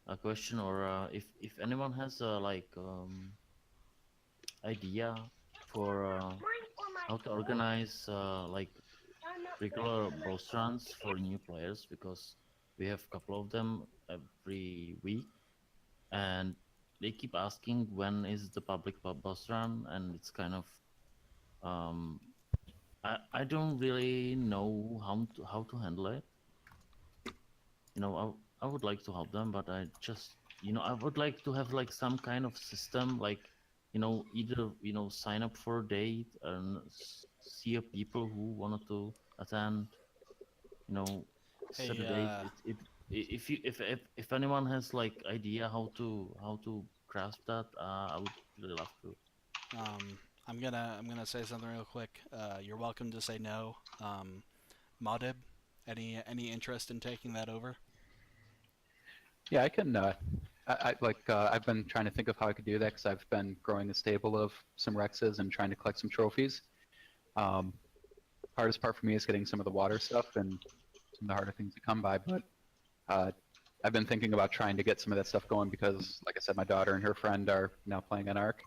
a question, or if anyone has a idea for how to organize regular boss runs for new players, because we have a couple of them every week, and they keep asking when is the public boss run, and it's kind of I don't really know how to handle it. I would like to help them, but I just I would like to have some kind of system, either sign up for a date and see people who wanted to attend, set a date. If anyone has idea how to grasp that, I would really love to. I'm gonna say something real quick. You're welcome to say no. Modib, any interest in taking that over? Yeah, I can. I've been trying to think of how I could do that because I've been growing a stable of some Rexes and trying to collect some trophies. Hardest part for me is getting some of the water stuff and some of the harder things to come by. But I've been thinking about trying to get some of that stuff going because, like I said, my daughter and her friend are now playing on Ark,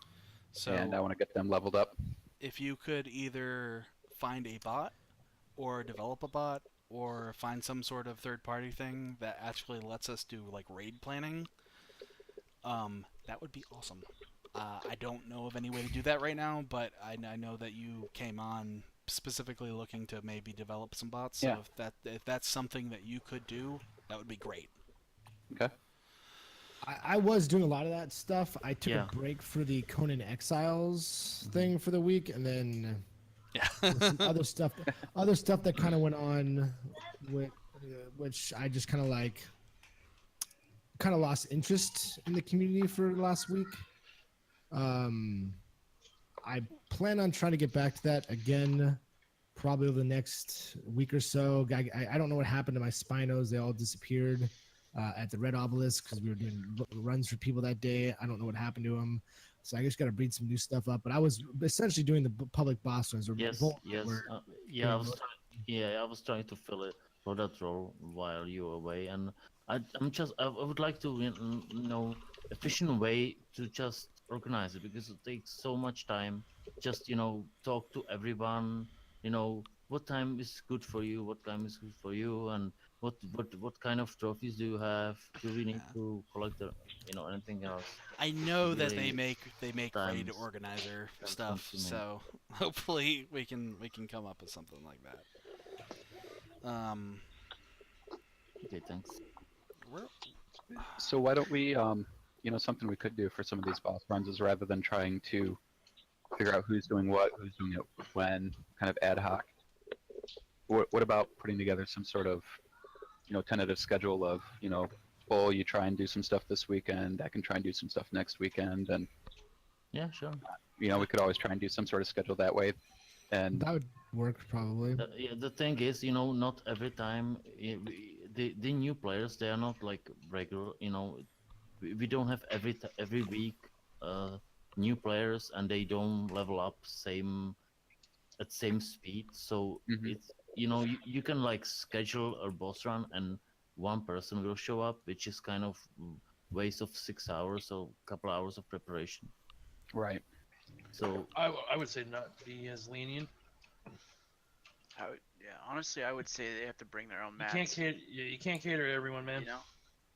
and I want to get them leveled up. If you could either find a bot, or develop a bot, or find some sort of third-party thing that actually lets us do raid planning, that would be awesome. I don't know of any way to do that right now, but I know that you came on specifically looking to maybe develop some bots. So yeah. if that's something that you could do, that would be great. Okay. I was doing a lot of that stuff. I took Yeah. a break for the Conan Exiles thing for the week, and then Yeah. some other stuff that kind of went on, with, which I just kind of lost interest in the community for last week. I plan on trying to get back to that again, probably over the next week or so. I don't know what happened to my Spinos; they all disappeared. at the Red Obelisk because we were doing runs for people that day. I don't know what happened to them, so I just got to breed some new stuff up. But I was essentially doing the public boss runs. Yes, Both were- yeah, doing I was trying to fill it for that role while you were away, and I would like to, efficient way to just organize it because it takes so much time. Just talk to everyone. What time is good for you? What time is good for you? And what kind of trophies do you have? Do we need Yeah. to collect anything else? I know that they Really make raid times organizer times stuff, consuming. so hopefully we can come up with something like that. Okay, thanks. We're, So why don't we, something we could do for some of these boss runs is rather than trying to figure out who's doing what, who's doing it when, kind of ad hoc. What about putting together some sort of, tentative schedule of, Bull, you try and do some stuff this weekend, I can try and do some stuff next weekend, and, Yeah, sure. we could always try and do some sort of schedule that way. And that would work probably. Yeah, the thing is, not every time the new players they are not like regular. We don't have every week new players and they don't level up at same speed. So Mhm. it's you can like schedule a boss run and one person will show up, which is kind of waste of 6 hours or a couple hours of preparation. right. So I would say not be as lenient. Honestly, I would say they have to bring their own You mats. you can't cater to everyone, man.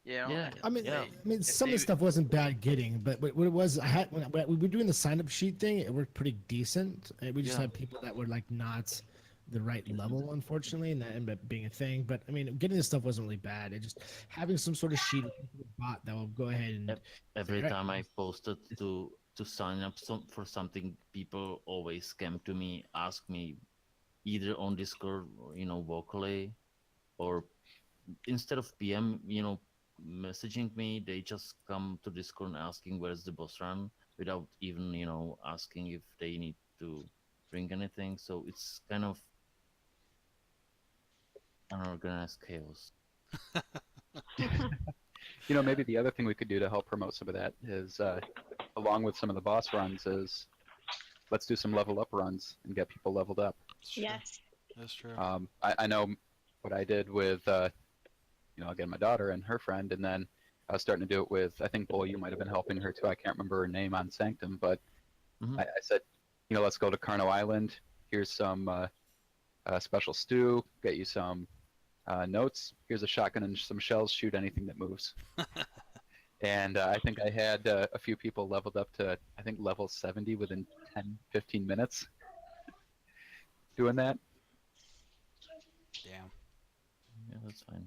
yeah, I mean, yeah. some of the they- stuff wasn't bad getting, but what it was, I had when we were doing the sign up sheet thing, it worked pretty decent. We just Yeah. had people that were like not the right level, unfortunately, and that ended up being a thing. But I mean, getting this stuff wasn't really bad. It just having some sort of sheet bot that will go ahead and Yep. Every Right. time I posted to sign up for something, people always came to me, ask me either on Discord, or, vocally, or instead of PM, messaging me, they just come to Discord and asking where's the boss run without even, asking if they need to bring anything. So it's kind of unorganized chaos. Maybe the other thing we could do to help promote some of that is, along with some of the boss runs, is let's do some level up runs and get people leveled up. it's true. Yes. That's true. I know what I did with, again, my daughter and her friend, and then I was starting to do it with, I think, Bull, you might have been helping her too. I can't remember her name on Sanctum, but Mhm. I said, let's go to Carno Island. Here's some special stew. Get you some notes. Here's a shotgun and some shells. Shoot anything that moves. And I think I had a few people leveled up to, I think, level 70 within 10, 15 minutes doing that. Damn. Yeah, that's fine.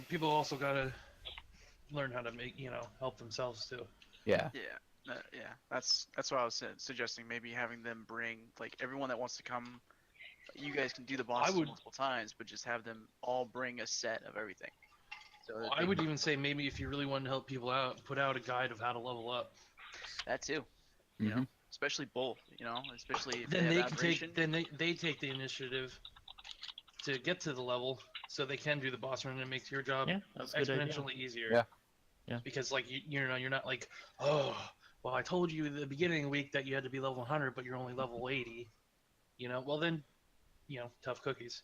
People also gotta learn how to make, help themselves too. Yeah. Yeah. That's what I was suggesting. Maybe having them bring like everyone that wants to come. You guys can do the bosses would- multiple times, but just have them all bring a set of everything. So that I they would can- even say maybe if you really want to help people out, put out a guide of how to level up. that too. Mhm. Especially both. Especially if Then they they have can aberration. take. Then they take the initiative to get to the level, so they can do the boss run and it makes your job Yeah, that's a good idea. exponentially easier. Yeah. Yeah. Because like you're not like, oh, well, I told you at the beginning of the week that you had to be level 100, but you're only level 80. Well then, tough cookies.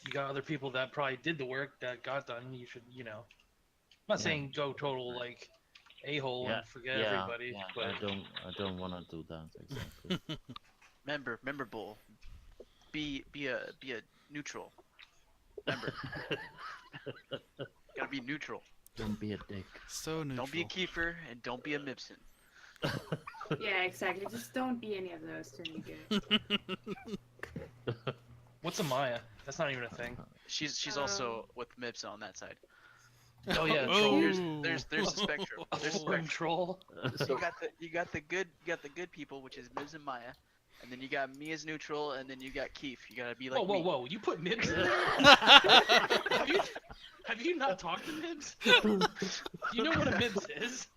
You got other people that probably did the work that got done. You should, I'm not Yeah. saying go total like a-hole Yeah, and forget yeah, everybody, yeah. but I don't want to do that exactly. Remember, Bull. Be a neutral. Remember, gotta be neutral. Don't be a dick. So neutral. Don't be a Kiefer and don't be a Mibson. Yeah, exactly. Just don't be any of those to me good. what's a Maya? That's not even a thing. She's also with Mibson on that side. Oh yeah, Oh. troll. There's the spectrum. There's the Oh, spectrum. troll. You got the good people, which is Mibs and Maya, and then you got me as neutral, and then you got Keith. You gotta be like Whoa, me. whoa! You put Mibs in there? have you not talked to Mibs? You know what a Mibs is?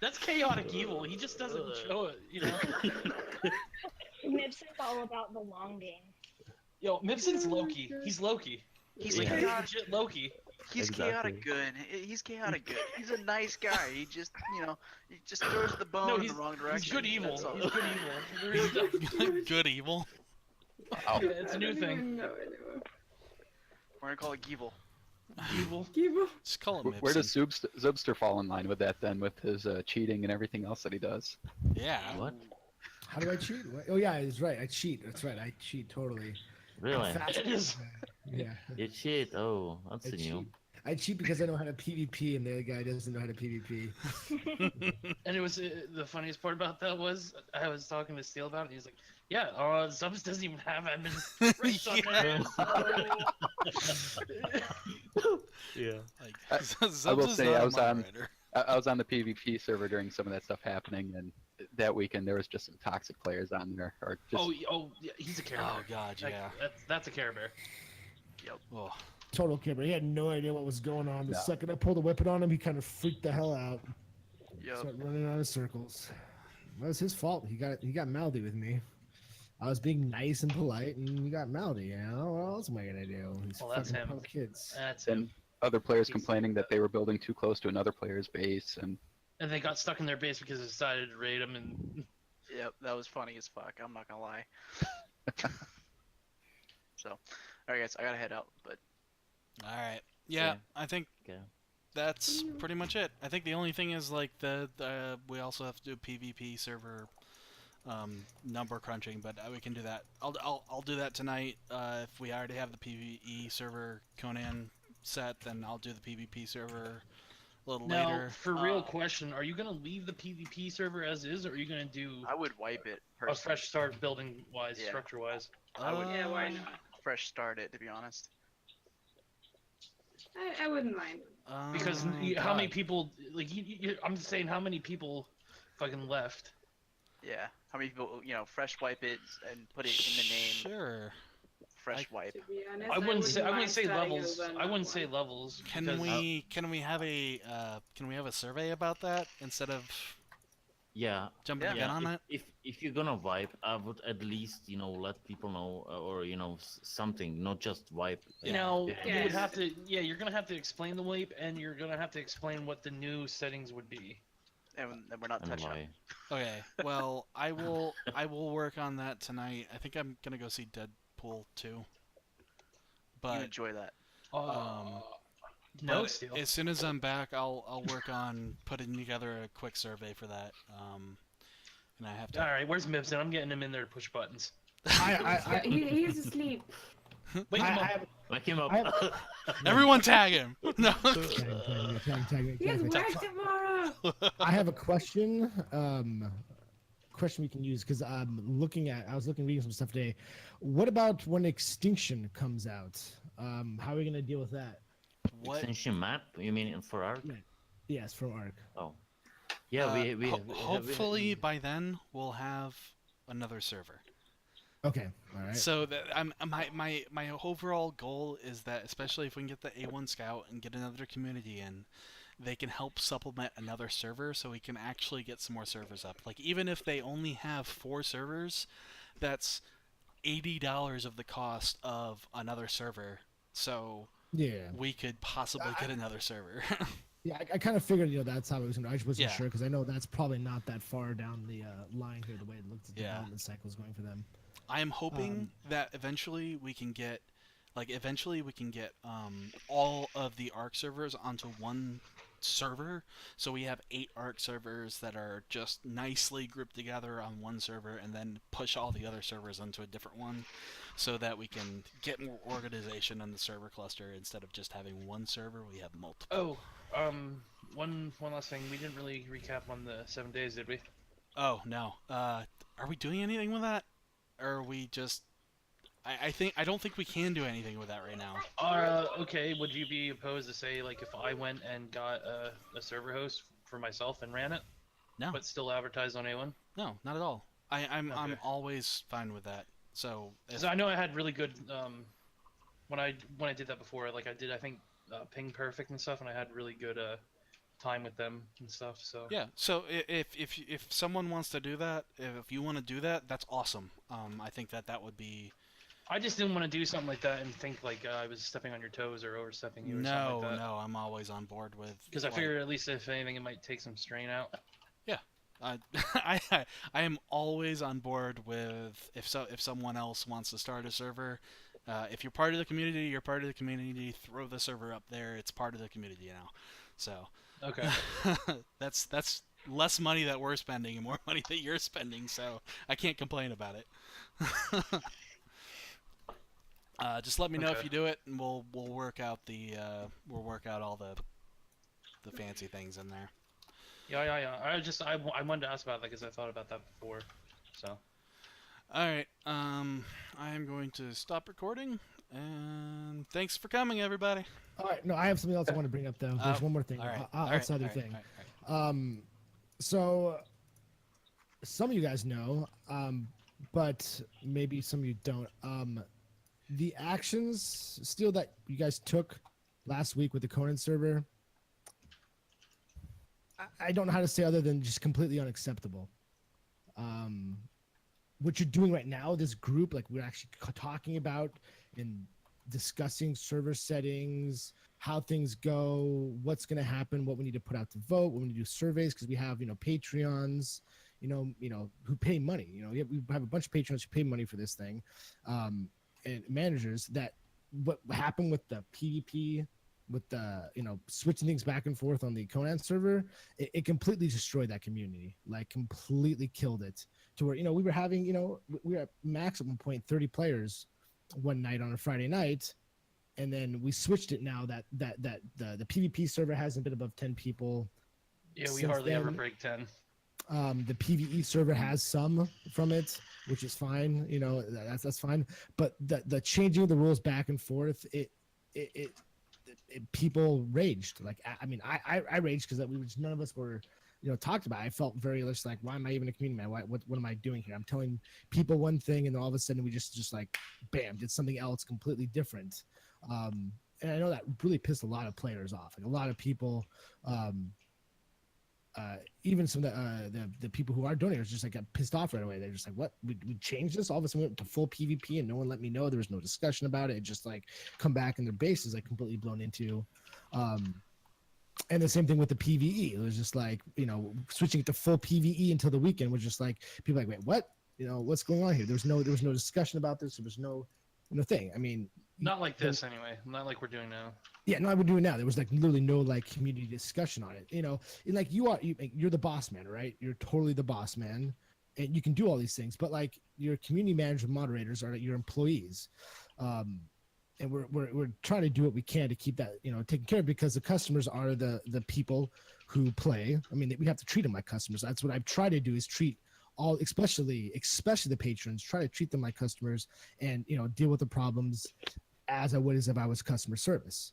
That's chaotic evil. He just doesn't show it, Mibson's all about the long game. Yo, Mibson's Loki. He's Loki. He's Like, Yeah. he's chaotic. legit Loki. He's chaotic good. He's chaotic good. He's a nice guy. He just, he just throws the bone No, in he's the wrong he's direction. good evil. That's all. He's good evil. There is no- Good evil. Wow. Yeah, it's a I new don't thing. even know anymore. We're gonna call it evil. Evil. Kibo. Just call him Where does Ibsen. Zubster fall in line with that then, with his cheating and everything else that he does? Yeah. What? How do I cheat? What? Oh yeah, he's right. I cheat. That's right. I cheat totally. Really? Fast- It is. Yeah. You cheat? Oh, that's I new. cheat. I cheat because I know how to PvP, and the other guy doesn't know how to PvP. And it was the funniest part about that was I was talking to Steel about it. And he's like, "Yeah, Zubs doesn't even have admin rights on there." Yeah. Like, I- Zubs I will is say not I a was on- moderator. I was on the PvP server during some of that stuff happening, and that weekend there was just some toxic players on there, or just Yeah, he's a Care Oh Bear. god, Like, yeah. that's a Care Bear. Oh, Total kid, but he had no idea what was going on. The No. second I pulled a weapon on him, he kind of freaked the hell out. Yep. Started running out of circles. That was his fault. He got mouthy with me. I was being nice and polite, and he got mouthy. You know, what else am I gonna do? These Well, that's fucking him. punk kids. That's him. and other players He's- complaining that they were building too close to another player's base, and And they got stuck in their base because they decided to raid him. And Yep, that was funny as fuck. I'm not gonna lie. So, all right, guys, I gotta head out. But all right. Yeah, Okay. I think Okay. that's pretty much it. I think the only thing is like the we also have to do PvP server number crunching, but we can do that. I'll do that tonight. If we already have the PvE server Conan set, then I'll do the PvP server a little now, later. for real question, are you gonna leave the PvP server as is, or are you gonna do I would wipe it. a Personally. fresh start, building wise, Yeah. structure wise? I would- Yeah, why Um, not? Fresh start it, to be honest. I wouldn't mind. Because oh, how many God. people? Like, I'm saying, how many people fucking left? Yeah. How many people, fresh wipe it and put it in the name. Sure. Fresh wipe. To be honest, I wouldn't say mind starting levels. over on I that wouldn't say one. levels. Can because- we have a survey about that instead of Yeah. jumping Yeah. again on it? If you're gonna wipe, I would at least let people know, or something, not just wipe. You know, Yeah. you would Yeah. have to. Yeah, you're gonna have to explain the wipe, and you're gonna have to explain what the new settings would be. And we're not And touching why? it. Okay. Well, I will work on that tonight. I think I'm gonna go see Deadpool 2. You But enjoy that. No, but Steel. as soon as I'm back, I'll work on putting together a quick survey for that. And I have to. All right, where's Mibson? I'm getting him in there to push buttons. I, He's asleep. Wake him up. have, Wake him up. I Everyone tag him. No. tag me. He has work tomorrow. I have a question. Question we can use because I was reading some stuff today. What about when Extinction comes out? How are we gonna deal with that? What? Extension map? You mean for Ark? Yeah. Yes, from Arc. Oh. Yeah, we Hopefully by then we'll have another server. Okay, all right. So that my overall goal is that, especially if we can get the A1 Scout and get another community in, they can help supplement another server, so we can actually get some more servers up. Like, even if they only have 4 servers, that's $80 of the cost of another server. So Yeah, we could possibly get another server. yeah. I kind of figured that's how it was gonna. I just wasn't Yeah. sure because I know that's probably not that far down the line here. The way it looked, the Yeah. development cycle is going for them. I am hoping that eventually we can get all of the Arc servers onto one server, so we have 8 Arc servers that are just nicely grouped together on one server, and then push all the other servers onto a different one, so that we can get more organization in the server cluster. Instead of just having one server, we have multiple. Oh, one last thing. We didn't really recap on the 7 days, did we? Oh no. Are we doing anything with that? Or are we just? I don't think we can do anything with that right now. Okay. Would you be opposed to say, like, if I went and got a server host for myself and ran it, No. but still advertised on A1? No, not at all. I'm Okay. always fine with that. So if, So I know I had really good when I did that before. Like, I think Ping Perfect and stuff, and I had really good time with them and stuff. So yeah. So if someone wants to do that, if you want to do that, that's awesome. I think that would be I just didn't want to do something like that and think like I was stepping on your toes or overstepping you or No, something like that. no, I'm always on board with. Because I like, figure at least if anything, it might take some strain out. I, I am always on board with if someone else wants to start a server. If you're part of the community, you're part of the community. Throw the server up there. It's part of the community now. So Okay. that's less money that we're spending and more money that you're spending. So I can't complain about it. Just let me know if Okay. you do it, and we'll work out all the fancy things in there. Yeah. I wanted to ask about that because I thought about that before. So. All right. I am going to stop recording, and thanks for coming, everybody. All right, no, I have something else I want to bring up though. There's one more thing. All right. Outside the thing. So some of you guys know, but maybe some of you don't. The actions still that you guys took last week with the Conan server, I don't know how to say other than just completely unacceptable. What you're doing right now, this group, like we're actually talking about and discussing server settings, how things go, what's going to happen, what we need to put out to vote, what we need to do surveys, because we have, Patreons, who pay money. We have a bunch of Patreons who pay money for this thing, and managers. That what happened with the PvP, with the switching things back and forth on the Conan server, it completely destroyed that community, like completely killed it to where we were having we were at max at one point 30 players one night on a Friday night, and then we switched it now that the PvP server hasn't been above 10 people. Yeah, we Since hardly ever then, break 10. the PvE server has some from it, which is fine. That's fine. But the changing of the rules back and forth, it people raged. Like I raged because we none of us were talked about. I felt very just like, why am I even a community man? What am I doing here? I'm telling people one thing, and then all of a sudden we just like bam, did something else completely different. And I know that really pissed a lot of players off. Like a lot of people, even some of the people who are donators just like got pissed off right away. They're just like, what? We changed this? All of a sudden we went to full PvP and no one let me know. There was no discussion about it. It just like come back and their base is like completely blown into. And the same thing with the PvE. It was just like, switching it to full PvE until the weekend was just like, people like, wait, what? What's going on here? There was no discussion about this. There was no thing. I mean, Not like this anyway. Not like we're doing now. yeah, no, I would do it now. There was like literally no like community discussion on it. And, like you're the boss man, right? You're totally the boss man, and you can do all these things. But like your community manager, moderators are your employees, and we're trying to do what we can to keep that taken care of, because the customers are the people who play. I mean, we have to treat them like customers. That's what I've tried to do, is treat all, especially the patrons, try to treat them like customers, and deal with the problems as I would as if I was customer service.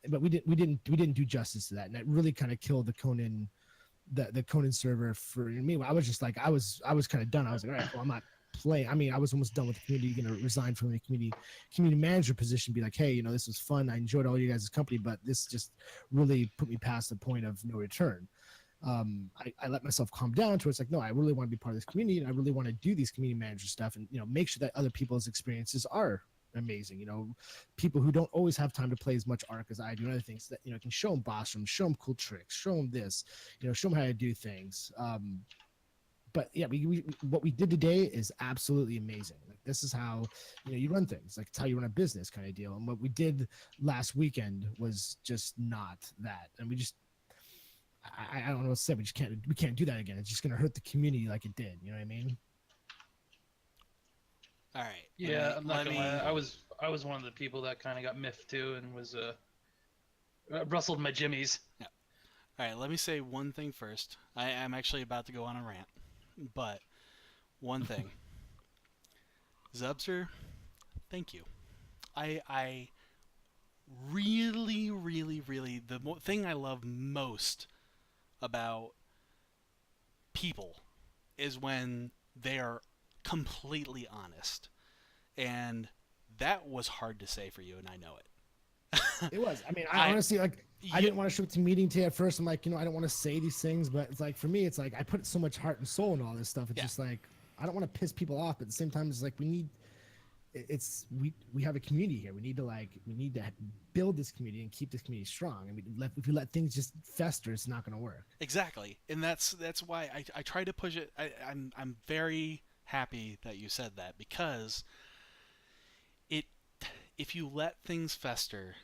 But we didn't do justice to that, and that really kind of killed the Conan server for me. I was just like, I was kind of done. I was like, all right, well, I'm not playing. I mean, I was almost done with the community, going to resign from the community manager position, be like, hey, this was fun. I enjoyed all you guys' company, but this just really put me past the point of no return. I let myself calm down to where it's like, no, I really want to be part of this community, and I really want to do these community manager stuff, and make sure that other people's experiences are amazing. People who don't always have time to play as much Ark as I do, and other things that can show them boss rooms, show them cool tricks, show them this, show them how to do things. But yeah, what we did today is absolutely amazing. Like, this is how you run things. Like, it's how you run a business kind of deal. And what we did last weekend was just not that. And we just, I don't know what to say. We can't do that again. It's just gonna hurt the community like it did. You know what I mean? All right. Yeah, I'm not gonna lie. I was one of the people that kind of got miffed too, and was rustled my jimmies. Yeah. All right. Let me say one thing first. I'm actually about to go on a rant, but one thing. Zubster, thank you. I really, really, really, the thing I love most about people is when they are completely honest, and that was hard to say for you, and I know it. It was. I mean, I honestly, like, I didn't want to show up to meeting today at first. I'm like, I don't want to say these things, but it's like, for me, it's like I put so much heart and soul in all this stuff. It's just like, I don't want to piss people off, but at the same time, it's like it's we have a community here. We need to build this community and keep this community strong. And if we let things just fester, it's not going to work. Exactly, and that's why I try to push it. I'm very happy that you said that, because if you let things fester,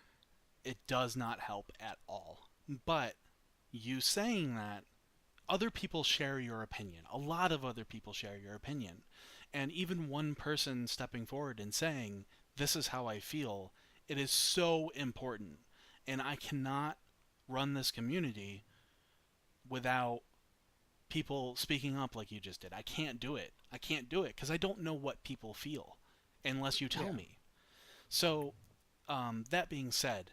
it does not help at all. But you saying that, other people share your opinion. A lot of other people share your opinion. And even one person stepping forward and saying, this is how I feel, it is so important. And I cannot run this community without people speaking up like you just did. I can't do it. I can't do it because I don't know what people feel unless you tell me. So, that being said,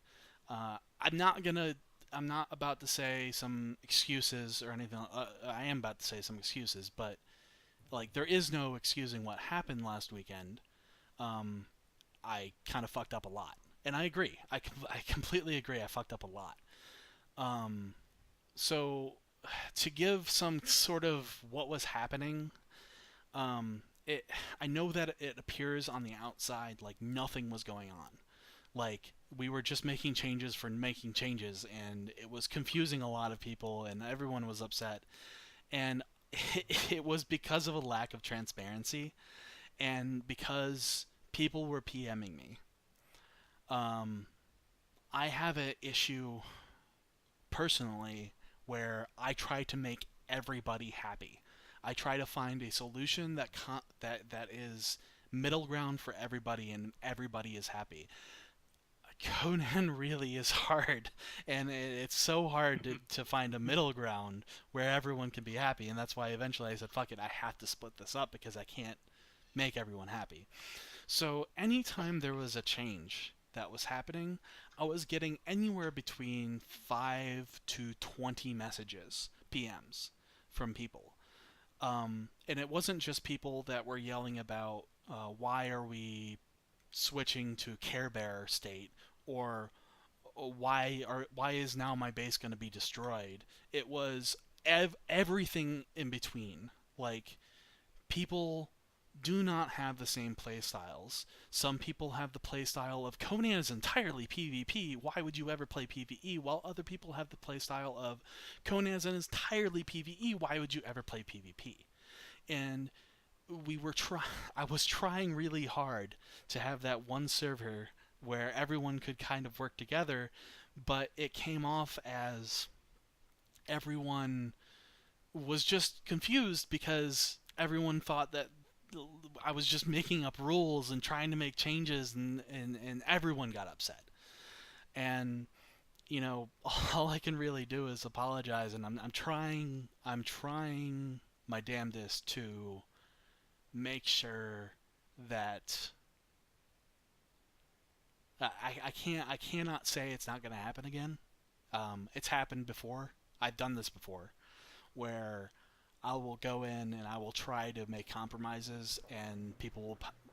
I'm not about to say some excuses or anything. I am about to say some excuses, but like there is no excusing what happened last weekend. I kind of fucked up a lot, and I agree. I completely agree. I fucked up a lot. So to give some sort of what was happening, I know that it appears on the outside like nothing was going on. Like we were just making changes for making changes, and it was confusing a lot of people, and everyone was upset. And it was because of a lack of transparency, and because people were PMing me. I have an issue personally where I try to make everybody happy. I try to find a solution that is middle ground for everybody, and everybody is happy. Conan really is hard, and it's so hard to find a middle ground where everyone can be happy, and that's why eventually I said, fuck it, I have to split this up because I can't make everyone happy. So anytime there was a change that was happening, I was getting anywhere between 5 to 20 messages, PMs, from people. And it wasn't just people that were yelling about why are we switching to Care Bear state, or why is now my base going to be destroyed. It was everything in between. Like, people do not have the same play styles. Some people have the play style of Conan is entirely PvP, why would you ever play PvE? While other people have the play style of Conan is entirely PvE, why would you ever play PvP? And I was trying really hard to have that one server where everyone could kind of work together, but it came off as everyone was just confused because everyone thought that I was just making up rules and trying to make changes, and everyone got upset. And you know, all I can really do is apologize, and I'm trying my damnedest to make sure that I cannot say it's not going to happen again. It's happened before. I've done this before, where I will go in and I will try to make compromises, and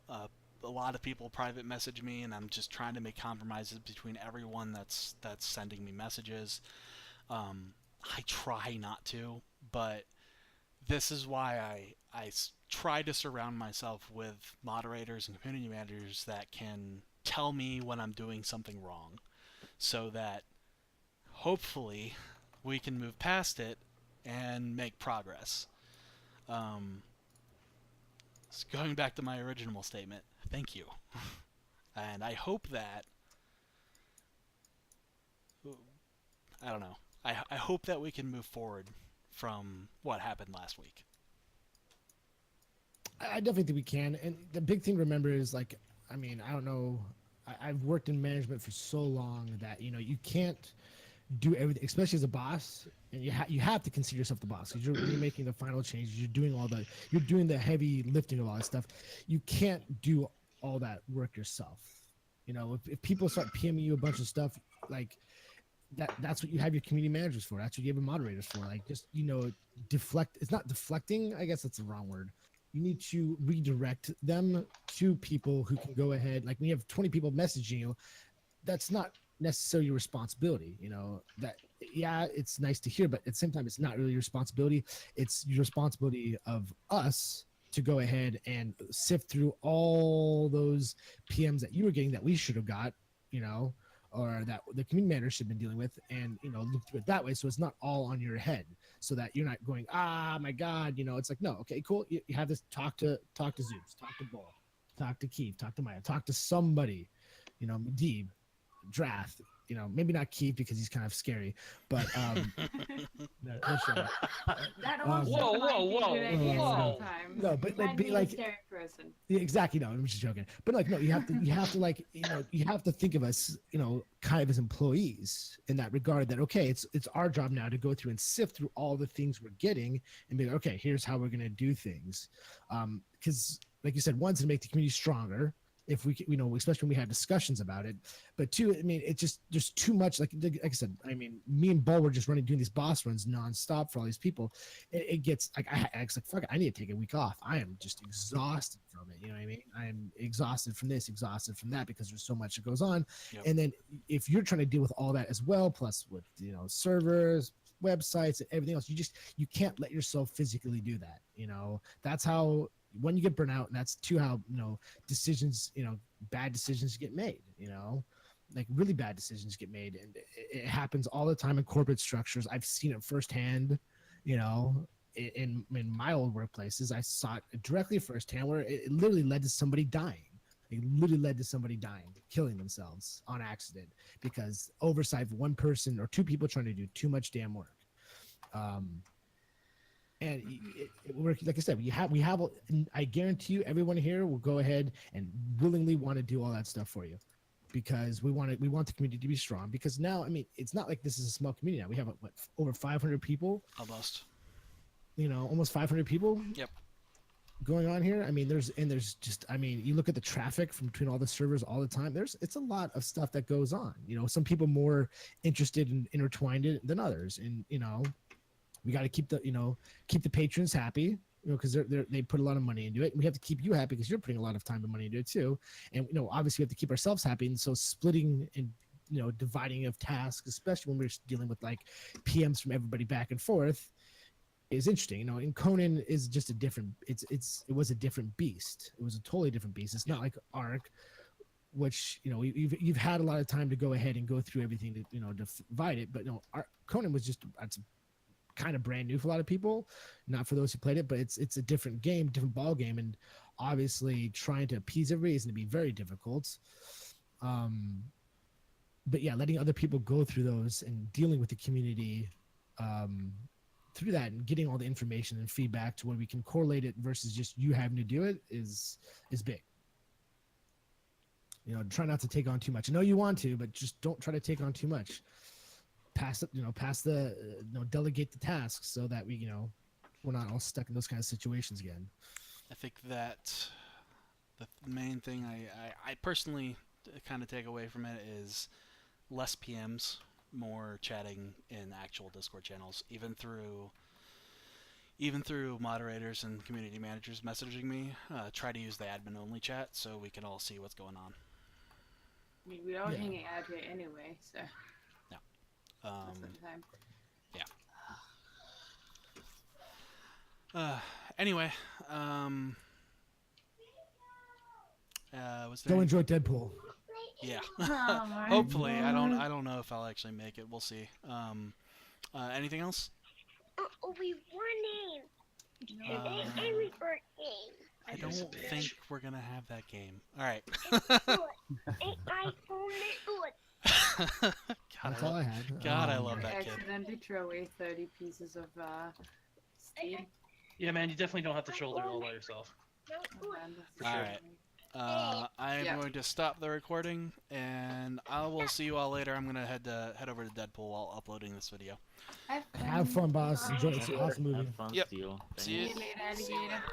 a lot of people private message me, and I'm just trying to make compromises between everyone that's sending me messages. I try not to, but this is why I try to surround myself with moderators and community managers that can tell me when I'm doing something wrong, so that hopefully we can move past it and make progress. So going back to my original statement, thank you. And I hope that, I don't know, I hope that we can move forward from what happened last week. I definitely think we can. And the big thing to remember is, like, I mean, I don't know, I've worked in management for so long that, you know, you can't do everything, especially as a boss, and you have to consider yourself the boss, because you're making the final changes, you're doing the heavy lifting of all that stuff. You can't do all that work yourself. You know, if people start PMing you a bunch of stuff, like that's what you have your community managers for. That's what you have your moderators for. Like, just, you know, deflect. It's not deflecting, I guess that's the wrong word. You need to redirect them to people who can go ahead. Like, when you have 20 people messaging you, that's not necessarily your responsibility. You know, that, yeah, it's nice to hear, but at the same time, it's not really your responsibility. It's your responsibility of us to go ahead and sift through all those PMs that you were getting that we should have got, you know, or that the community manager should have been dealing with, and you know, look through it that way, so it's not all on your head, so that you're not going, ah, my God, you know, it's like, no, okay, cool, you have this, talk to Zeus, talk to Bull, talk to Keith, talk to Maya, talk to somebody, you know, Deeb, Drath, you know, maybe not Keith because he's kind of scary, but no shit. That Um, also Whoa, might whoa, be a whoa, good idea whoa. sometimes. No, but Might like, be a like scary person. yeah, exactly. No, I'm just joking. But like, no, you have to like, you know, you have to think of us, you know, kind of as employees in that regard. That okay, it's our job now to go through and sift through all the things we're getting and be like, okay, here's how we're gonna do things. Because like you said, one, to make the community stronger. If we, you know, especially when we had discussions about it, but two, I mean, it just there's too much. Like I said, I mean, me and Bull were just doing these boss runs nonstop for all these people. It gets like I was like, fuck it, I need to take a week off. I am just exhausted from it. You know what I mean? I am exhausted from this, exhausted from that because there's so much that goes on. Yep. And then if you're trying to deal with all that as well, plus with, you know, servers, websites, and everything else, you can't let yourself physically do that. You know, that's how. When you get burnt out, and that's too how, you know, decisions, you know, bad decisions get made, you know, like really bad decisions get made, and it happens all the time in corporate structures. I've seen it firsthand, you know, in my old workplaces. I saw it directly firsthand where it literally led to somebody dying. It literally led to somebody dying, killing themselves on accident because oversight of one person or two people trying to do too much damn work. And like I said, we have. I guarantee you, everyone here will go ahead and willingly want to do all that stuff for you, because we want the community to be strong. Because now, I mean, it's not like this is a small community now. We have what, over 500 people, Almost. you know, almost 500 people. Yep. Going on here. I mean, there's just, I mean, you look at the traffic from between all the servers all the time. It's a lot of stuff that goes on. You know, some people more interested and intertwined in than others, and you know. We got to keep the patrons happy, you know, because they put a lot of money into it. And we have to keep you happy because you're putting a lot of time and money into it too. And you know, obviously, we have to keep ourselves happy. And so, splitting and, you know, dividing of tasks, especially when we're dealing with like PMs from everybody back and forth, is interesting. You know, and Conan is just a different. It was a different beast. It was a totally different beast. It's not like Ark, which, you know, you've had a lot of time to go ahead and go through everything to, you know, divide it. But no, Conan was just it's kind of brand new for a lot of people, not for those who played it, but it's a different game, different ball game, and obviously trying to appease everybody is going to be very difficult. But yeah, letting other people go through those and dealing with the community through that and getting all the information and feedback to where we can correlate it versus just you having to do it is big. You know, try not to take on too much. I know you want to, but just don't try to take on too much. Delegate the tasks so that we, you know, we're not all stuck in those kind of situations again. I think that the main thing I personally kind of take away from it is less PMs, more chatting in actual Discord channels, even through moderators and community managers messaging me. Try to use the admin only chat so we can all see what's going on. I mean, we're all hanging out here anyway, so. Most of the time. Yeah. Anyway, was there Go enjoy Deadpool. Yeah. Oh my Hopefully. I God. don't know if I'll actually make it. We'll see. Anything else? We won it. Uh, birthday. I don't think we're gonna have that game. All right. I own it. That's all I had. God, I love that kid. Accidentally throw away 30 pieces of steel. Yeah, man, you definitely don't have to shoulder it all by yourself. Oh, man, that's All so right. funny. I am Yeah. going to stop the recording, and I will see you all later. I'm gonna head over to Deadpool while uploading this video. Have fun, boss. Enjoy. It's an awesome movie. Have fun, Yep. Steel. See you. See you later, alligator.